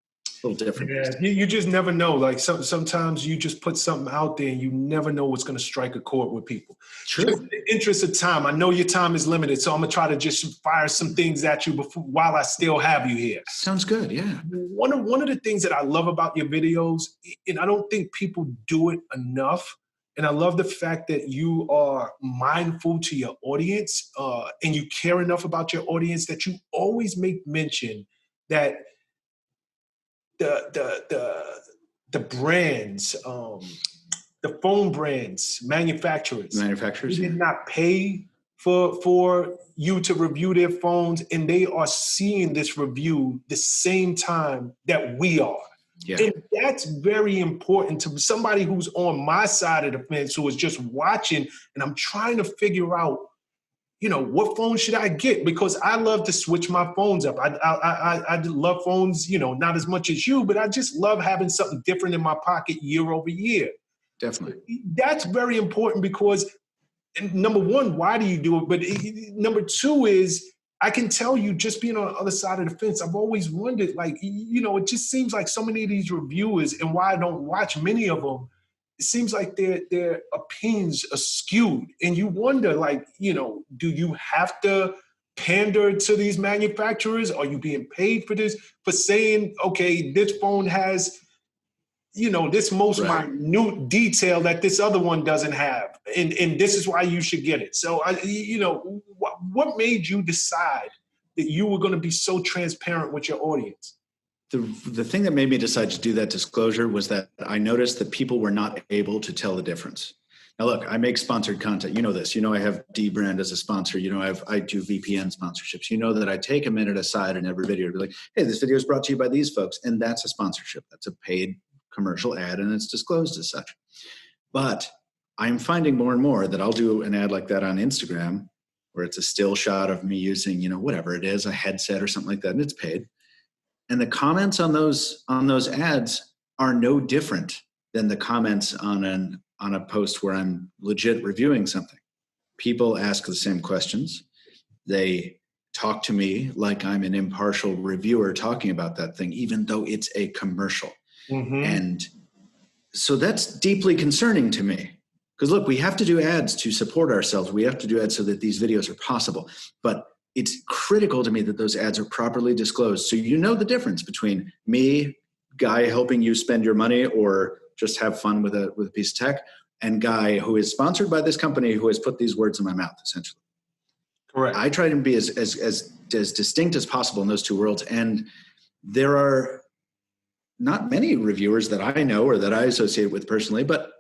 A little different. Yeah, you just never know. Like sometimes you just put something out there and you never know what's going to strike a chord with people. True. Just in the interest of time, I know your time is limited, so I'm going to try to just fire some things at you while I still have you here. Sounds good, yeah. One of the things that I love about your videos, and I don't think people do it enough, and I love the fact that you are mindful to your audience and you care enough about your audience that you always make mention that the brands, the phone brands, manufacturers did not pay for you to review their phones, and they are seeing this review the same time that we are. Yeah. And that's very important to somebody who's on my side of the fence, who is just watching, and I'm trying to figure out, what phone should I get? Because I love to switch my phones up. I love phones, not as much as you, but I just love having something different in my pocket year over year. Definitely. That's very important because, number one, why do you do it? But number two is, I can tell you, just being on the other side of the fence, I've always wondered, it just seems like so many of these reviewers, and why I don't watch many of them, it seems like their opinions are skewed. And you wonder, do you have to pander to these manufacturers? Are you being paid for this? For saying, okay, this phone has, this most minute detail that this other one doesn't have. And this is why you should get it. So, what made you decide that you were going to be so transparent with your audience? The thing that made me decide to do that disclosure was that I noticed that people were not able to tell the difference. Now, look, I make sponsored content. You know this. I have D-Brand as a sponsor. I do VPN sponsorships. You know that I take a minute aside in every video to be like, hey, this video is brought to you by these folks. And that's a sponsorship. That's a paid commercial ad, and it's disclosed as such. But I'm finding more and more that I'll do an ad like that on Instagram, where it's a still shot of me using, whatever it is, a headset or something like that, and it's paid. And the comments on those ads are no different than the comments on a post where I'm legit reviewing something. People ask the same questions. They talk to me like I'm an impartial reviewer talking about that thing, even though it's a commercial. Mm-hmm. And so that's deeply concerning to me. Because look, we have to do ads to support ourselves. We have to do ads so that these videos are possible. But it's critical to me that those ads are properly disclosed. So the difference between me, guy helping you spend your money or just have fun with a piece of tech, and guy who is sponsored by this company who has put these words in my mouth, essentially. Correct. I try to be as distinct as possible in those two worlds. And there are not many reviewers that I know or that I associate with personally, but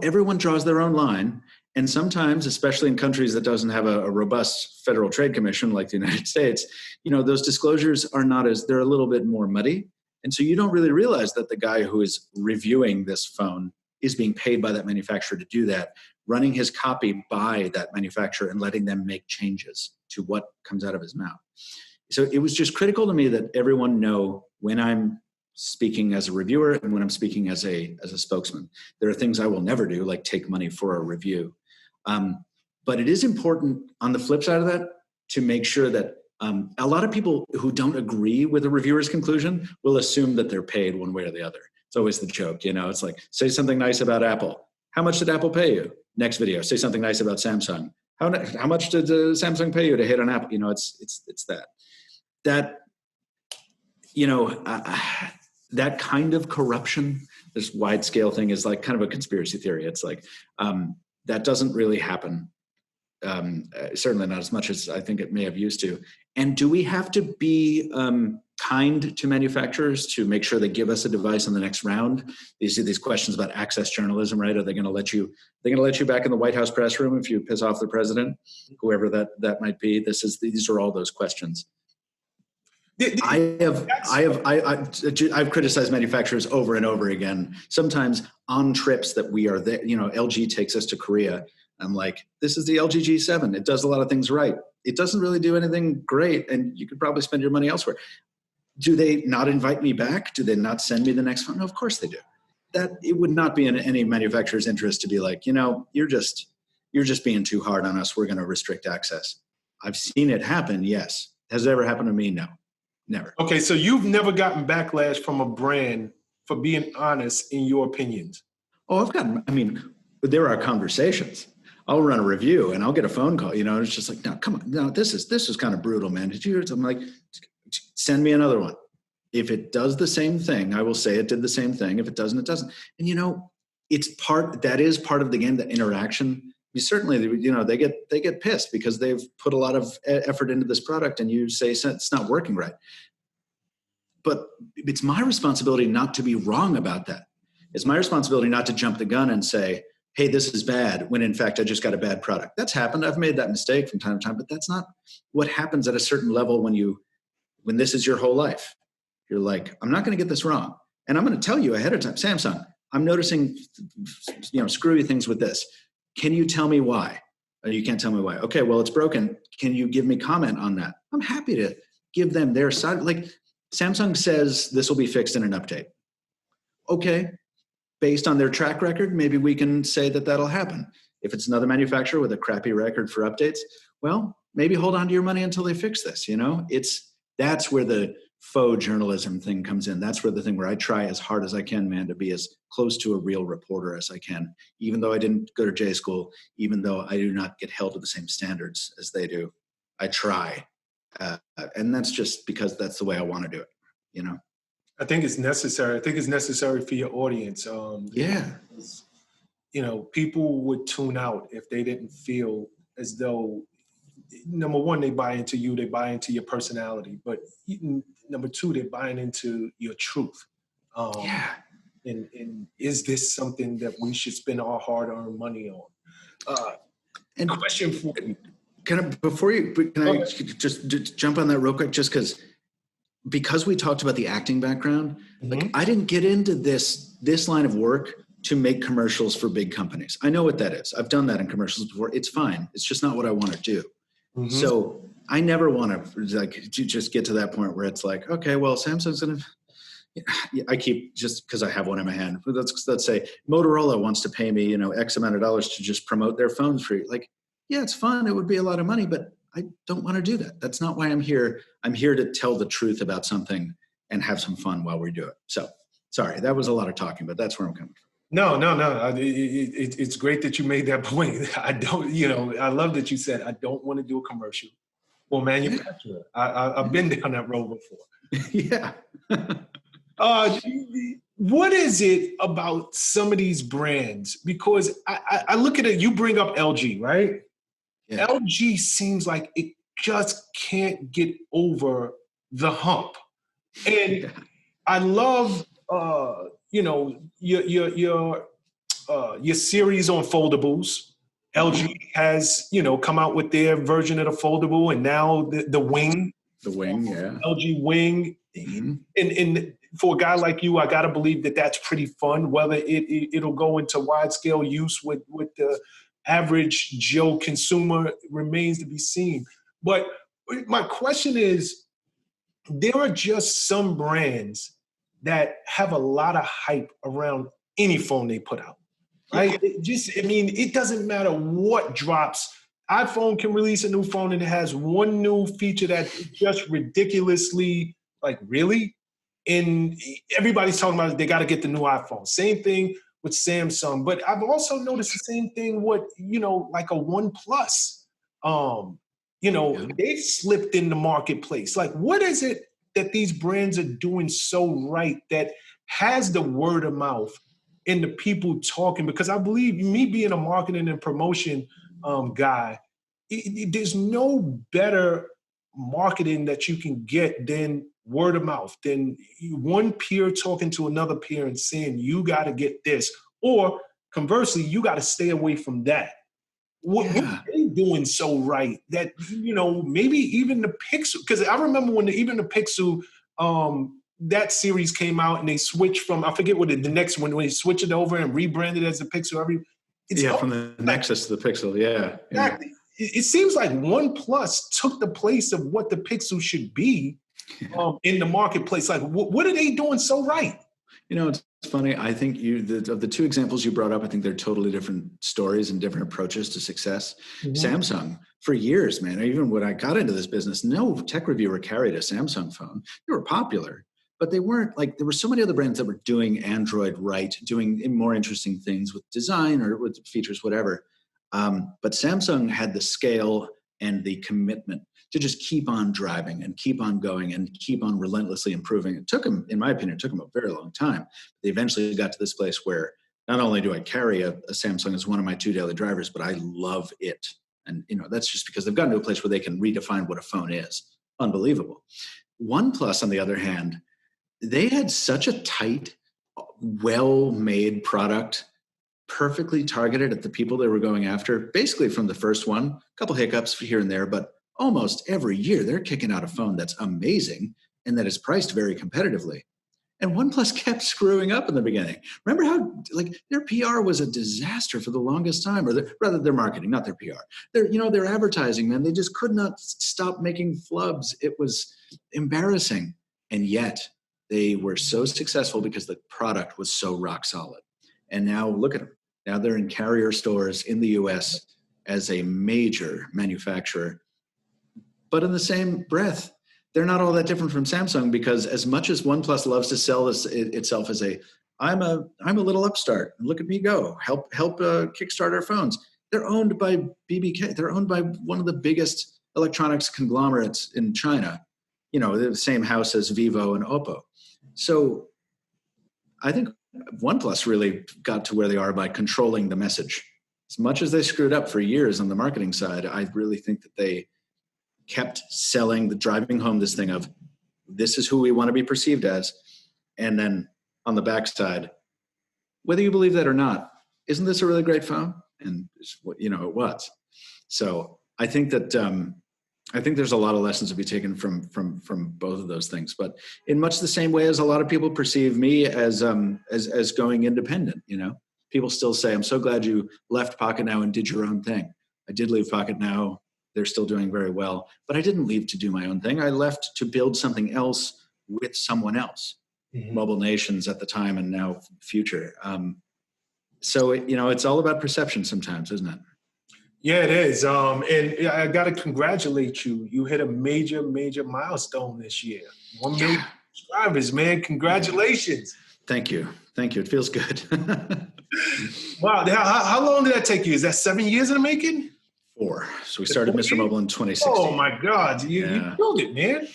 everyone draws their own line. And sometimes, especially in countries that doesn't have a robust federal trade commission like the United States, those disclosures they're a little bit more muddy. And so you don't really realize that the guy who is reviewing this phone is being paid by that manufacturer to do that, running his copy by that manufacturer and letting them make changes to what comes out of his mouth. So it was just critical to me that everyone know when I'm speaking as a reviewer and when I'm speaking as a spokesman. There are things I will never do, like take money for a review. But it is important on the flip side of that to make sure that a lot of people who don't agree with a reviewer's conclusion will assume that they're paid one way or the other. It's always the joke, It's like, say something nice about Apple. How much did Apple pay you? Next video, say something nice about Samsung. How much did Samsung pay you to hit on Apple? It's that that kind of corruption, this wide scale thing, is like kind of a conspiracy theory. It's like that doesn't really happen. Certainly not as much as I think it may have used to. And do we have to be kind to manufacturers to make sure they give us a device on the next round? You see these questions about access journalism, right? Are they going to let you? They're going to let you back in the White House press room if you piss off the president, whoever that might be. These are all those questions. I've criticized manufacturers over and over again. Sometimes on trips that we are there, LG takes us to Korea. I'm like, this is the LG G7. It does a lot of things right. it doesn't really do anything great, and you could probably spend your money elsewhere. Do they not invite me back? Do they not send me the next phone? No, of course they do. That it would not be in any manufacturer's interest to be like, you're just being too hard on us. We're going to restrict access. I've seen it happen. Yes. Has it ever happened to me? No, never. Okay, so you've never gotten backlash from a brand for being honest in your opinions. Oh, there are conversations. I'll run a review and I'll get a phone call, it's just like, no, come on. No, this is kind of brutal, man. Did you hear? I'm like, send me another one. If it does the same thing, I will say it did the same thing. If it doesn't, it doesn't. And that is part of the game, the interaction. Certainly, they get pissed because they've put a lot of effort into this product and you say it's not working right. But it's my responsibility not to be wrong about that. It's my responsibility not to jump the gun and say, hey, this is bad, when in fact I just got a bad product. That's happened. I've made that mistake from time to time, but that's not what happens at a certain level when this is your whole life. You're like, I'm not going to get this wrong. And I'm going to tell you ahead of time, Samsung, I'm noticing, screwy things with this. Can you tell me why? You can't tell me why. Okay, well, it's broken. Can you give me comment on that? I'm happy to give them their side. Like Samsung says this will be fixed in an update. Okay, based on their track record, maybe we can say that that'll happen. If it's another manufacturer with a crappy record for updates, well, maybe hold on to your money until they fix this. That's where the faux journalism thing comes in. That's where the thing where I try as hard as I can, man, to be as close to a real reporter as I can, even though I didn't go to J school, even though I do not get held to the same standards as they do. I try. And that's just because that's the way I want to do it, I think it's necessary. I think it's necessary for your audience. Yeah. People would tune out if they didn't feel as though, number one, they buy into you, they buy into your personality, but number two, they're buying into your truth. And is this something that we should spend our hard-earned money on? And question for you. Can I just jump on that real quick? Just because we talked about the acting background, like I didn't get into this line of work to make commercials for big companies. I know what that is. I've done that in commercials before. It's fine. It's just not what I want to do. Mm-hmm. So I never want to just get to that point where it's like, okay, well, Samsung's going to, I keep, just because I have one in my hand, let's say Motorola wants to pay me, X amount of dollars to just promote their phones for you. Like, yeah, it's fun. It would be a lot of money, but I don't want to do that. That's not why I'm here. I'm here to tell the truth about something and have some fun while we do it. So sorry, that was a lot of talking, but that's where I'm coming from. No. It's great that you made that point. I don't, I love that you said, I don't want to do a commercial or manufacturer. Yeah. I've been down that road before. Yeah. What is it about some of these brands? Because I look at it, you bring up LG, right? Yeah. LG seems like it just can't get over the hump. And I love, your series on foldables. LG has, come out with their version of the foldable, and now the Wing. The Wing, yeah. LG Wing. Mm-hmm. And for a guy like you, I got to believe that that's pretty fun. Whether it'll go into wide-scale use with the average Joe consumer remains to be seen. But my question is, there are just some brands that have a lot of hype around any phone they put out, right? It doesn't matter what drops. iPhone can release a new phone and it has one new feature that's just ridiculously, like, really? And everybody's talking about they got to get the new iPhone. Same thing with Samsung. But I've also noticed the same thing with, like a OnePlus. They've slipped in the marketplace. Like, what is it that these brands are doing so right that has the word of mouth and the people talking? Because I believe, me being a marketing and promotion guy, there's no better marketing that you can get than word of mouth, than one peer talking to another peer and saying, you got to get this. Or conversely, you got to stay away from that. What are they doing so right that, maybe even the Pixel, because I remember when even the Pixel, that series came out and they switched from, I forget what the next one, when they switched it over and rebranded as the Pixel. From the Nexus to the Pixel, yeah. Exactly. it seems like OnePlus took the place of what the Pixel should be in the marketplace. Like, what are they doing so right? You know, it's funny. I think of the two examples you brought up, I think they're totally different stories and different approaches to success. Samsung, for years, man, even when I got into this business, no tech reviewer carried a Samsung phone. They were popular, but they weren't like, there were so many other brands that were doing Android right, doing more interesting things with design or with features, whatever. But Samsung had the scale and the commitment to just keep on driving and keep on going and keep on relentlessly improving. It took them, in my opinion, it took them a very long time. They eventually got to this place where not only do I carry a Samsung as one of my 2 daily drivers, but I love it. And that's just because they've gotten to a place where they can redefine what a phone is. Unbelievable. OnePlus, on the other hand, they had such a tight, well-made product, perfectly targeted at the people they were going after, basically from the first one. A couple hiccups here and there, but almost every year they're kicking out a phone that's amazing and that is priced very competitively. And OnePlus kept screwing up in the beginning. Remember how their PR was a disaster for the longest time, or rather their marketing, not their PR. Their advertising, man, they just could not stop making flubs. It was embarrassing. And yet they were so successful because the product was so rock solid. And now look at them. Now they're in carrier stores in the US as a major manufacturer. But in the same breath, they're not all that different from Samsung, because as much as OnePlus loves to sell itself as I'm a little upstart, look at me go, help kickstart our phones. They're owned by BBK. They're owned by one of the biggest electronics conglomerates in China. They're the same house as Vivo and Oppo. So I think OnePlus really got to where they are by controlling the message. As much as they screwed up for years on the marketing side, I really think that they kept driving home this thing of, this is who we want to be perceived as. And then on the backside, whether you believe that or not, isn't this a really great phone? And it was. So I think that there's a lot of lessons to be taken from both of those things. But in much the same way as a lot of people perceive me as going independent, people still say, I'm so glad you left Pocketnow and did your own thing. I did leave Pocketnow. They're still doing very well, but I didn't leave to do my own thing. I left to build something else with someone else, Mobile Nations at the time and now Future. So it's all about perception sometimes, isn't it? Yeah, it is. And I got to congratulate you. You hit a major, major milestone this year. 1 million subscribers, man. Congratulations. Thank you. It feels good. Wow. How long did that take you? Is that 7 years in the making? 4. So we started MrMobile in 2016. Oh my God. You killed it, man.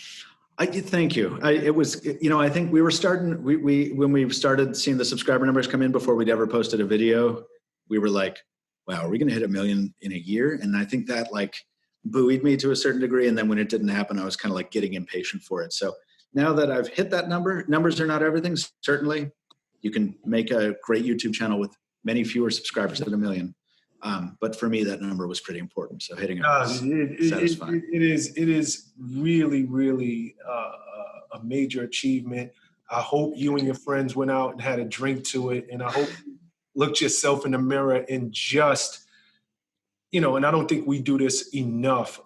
Thank you. I think we were starting, when we started seeing the subscriber numbers come in before we'd ever posted a video, we were like, wow, are we going to hit 1 million in a year? And I think that buoyed me to a certain degree. And then when it didn't happen, I was kind of getting impatient for it. So now that I've hit that numbers are not everything. Certainly you can make a great YouTube channel with many fewer subscribers than 1 million. But for me, that number was pretty important. So hitting it was satisfying. It is really, really a major achievement. I hope you and your friends went out and had a drink to it. And I hope you looked yourself in the mirror and just, and I don't think we do this enough,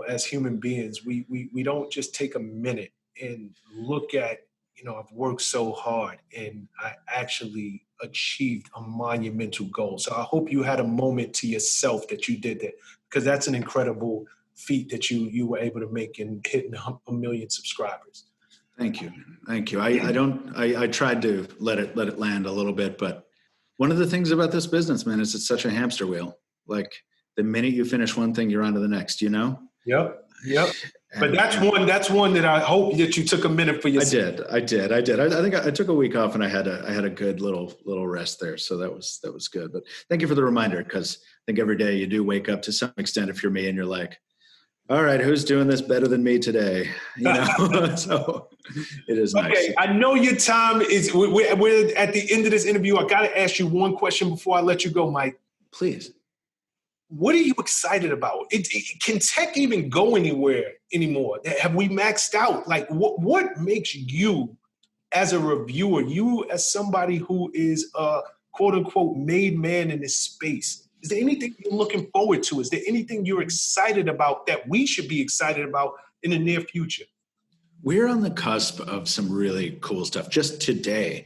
as human beings. We don't just take a minute and look at, I've worked so hard and I actually achieved a monumental goal. So I hope you had a moment to yourself that you did that, because that's an incredible feat that you were able to make in hitting 1 million subscribers. Thank you. I tried to let it land a little bit, but one of the things about this business, man, is it's such a hamster wheel. The minute you finish one thing, you're on to the next, Yep. But that's one that I hope that you took a minute for yourself. I did. I think I took a week off and I had a good little rest there. So that was good. But thank you for the reminder, because I think every day you do wake up to some extent, if you're me, and you're like, all right, who's doing this better than me today? So it is nice. Okay, I know your time is, we're at the end of this interview. I got to ask you one question before I let you go, Mike. Please. What are you excited about? Can tech even go anywhere anymore? Have we maxed out? What makes you, as a reviewer, you as somebody who is a quote unquote made man in this space, Is there anything you're looking forward to? Is there anything you're excited about that we should be excited about in the near future? We're on the cusp of some really cool stuff. Just today,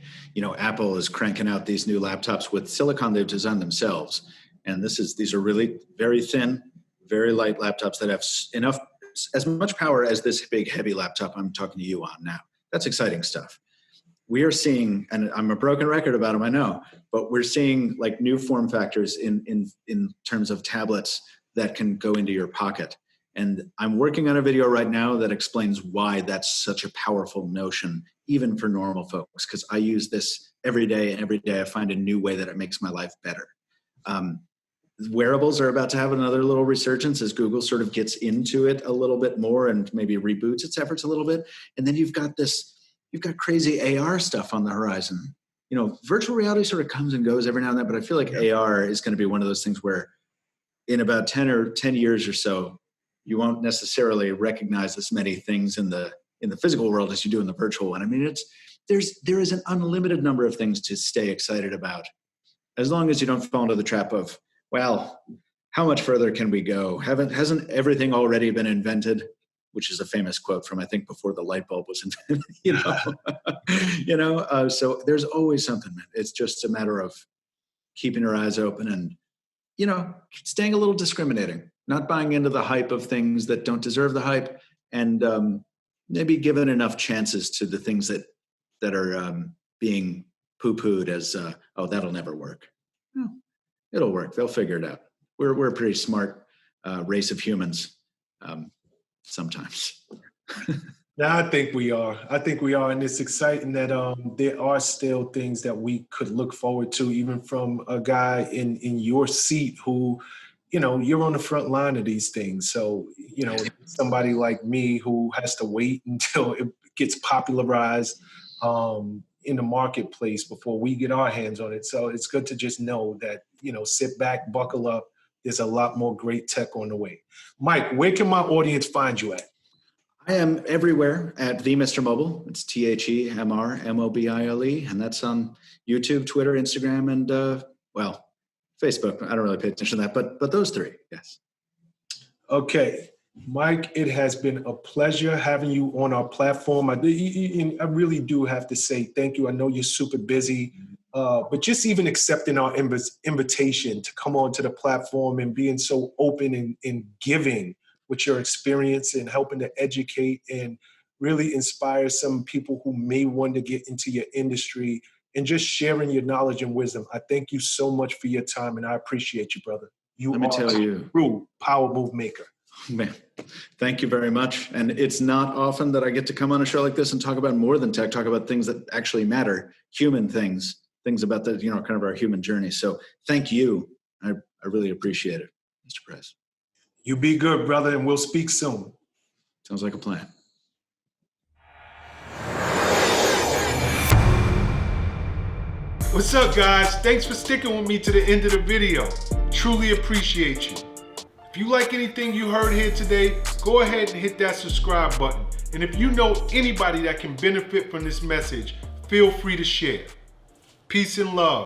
Apple is cranking out these new laptops with silicon they've designed themselves. And these are really very thin, very light laptops that have as much power as this big, heavy laptop I'm talking to you on now. That's exciting stuff. We are seeing, and I'm a broken record about them, I know, but we're seeing like new form factors in terms of tablets that can go into your pocket. And I'm working on a video right now that explains why that's such a powerful notion, even for normal folks, because I use this every day, and every day I find a new way that it makes my life better. Wearables are about to have another little resurgence as Google sort of gets into it a little bit more and maybe reboots its efforts a little bit. And then you've got crazy AR stuff on the horizon. Virtual reality sort of comes and goes every now and then, but I feel like AR is going to be one of those things where in about 10 years or so, you won't necessarily recognize as many things in the physical world as you do in the virtual one. I mean, there is an unlimited number of things to stay excited about, as long as you don't fall into the trap of, well, how much further can we go? Hasn't everything already been invented? Which is a famous quote from, I think, before the light bulb was invented. So there's always something, man. It's just a matter of keeping your eyes open and staying a little discriminating, not buying into the hype of things that don't deserve the hype, and maybe giving enough chances to the things that are being poo-pooed as, oh, that'll never work. No, it'll work. They'll figure it out. We're a pretty smart race of humans sometimes. No, I think we are. And it's exciting that there are still things that we could look forward to, even from a guy in your seat who, you're on the front line of these things. So, somebody like me who has to wait until it gets popularized in the marketplace before we get our hands on it. So it's good to just know that, sit back, buckle up. There's a lot more great tech on the way. Mike, where can my audience find you at? I am everywhere at the MrMobile. It's TheMrMobile, and that's on YouTube, Twitter, Instagram, and Facebook. I don't really pay attention to that, but those three, yes. Okay, Mike, it has been a pleasure having you on our platform. I really do have to say thank you. I know you're super busy, but just even accepting our invitation to come onto the platform and being so open and giving with your experience and helping to educate and really inspire some people who may want to get into your industry and just sharing your knowledge and wisdom. I thank you so much for your time, and I appreciate you, brother. Let me tell you, a true power move maker. Man, thank you very much. And it's not often that I get to come on a show like this and talk about more than tech, talk about things that actually matter, human things about the, kind of our human journey. So thank you. I really appreciate it, Mr. Press. You be good, brother, and we'll speak soon. Sounds like a plan. What's up, guys? Thanks for sticking with me to the end of the video. Truly appreciate you. If you like anything you heard here today, go ahead and hit that subscribe button. And if you know anybody that can benefit from this message, feel free to share. Peace and love.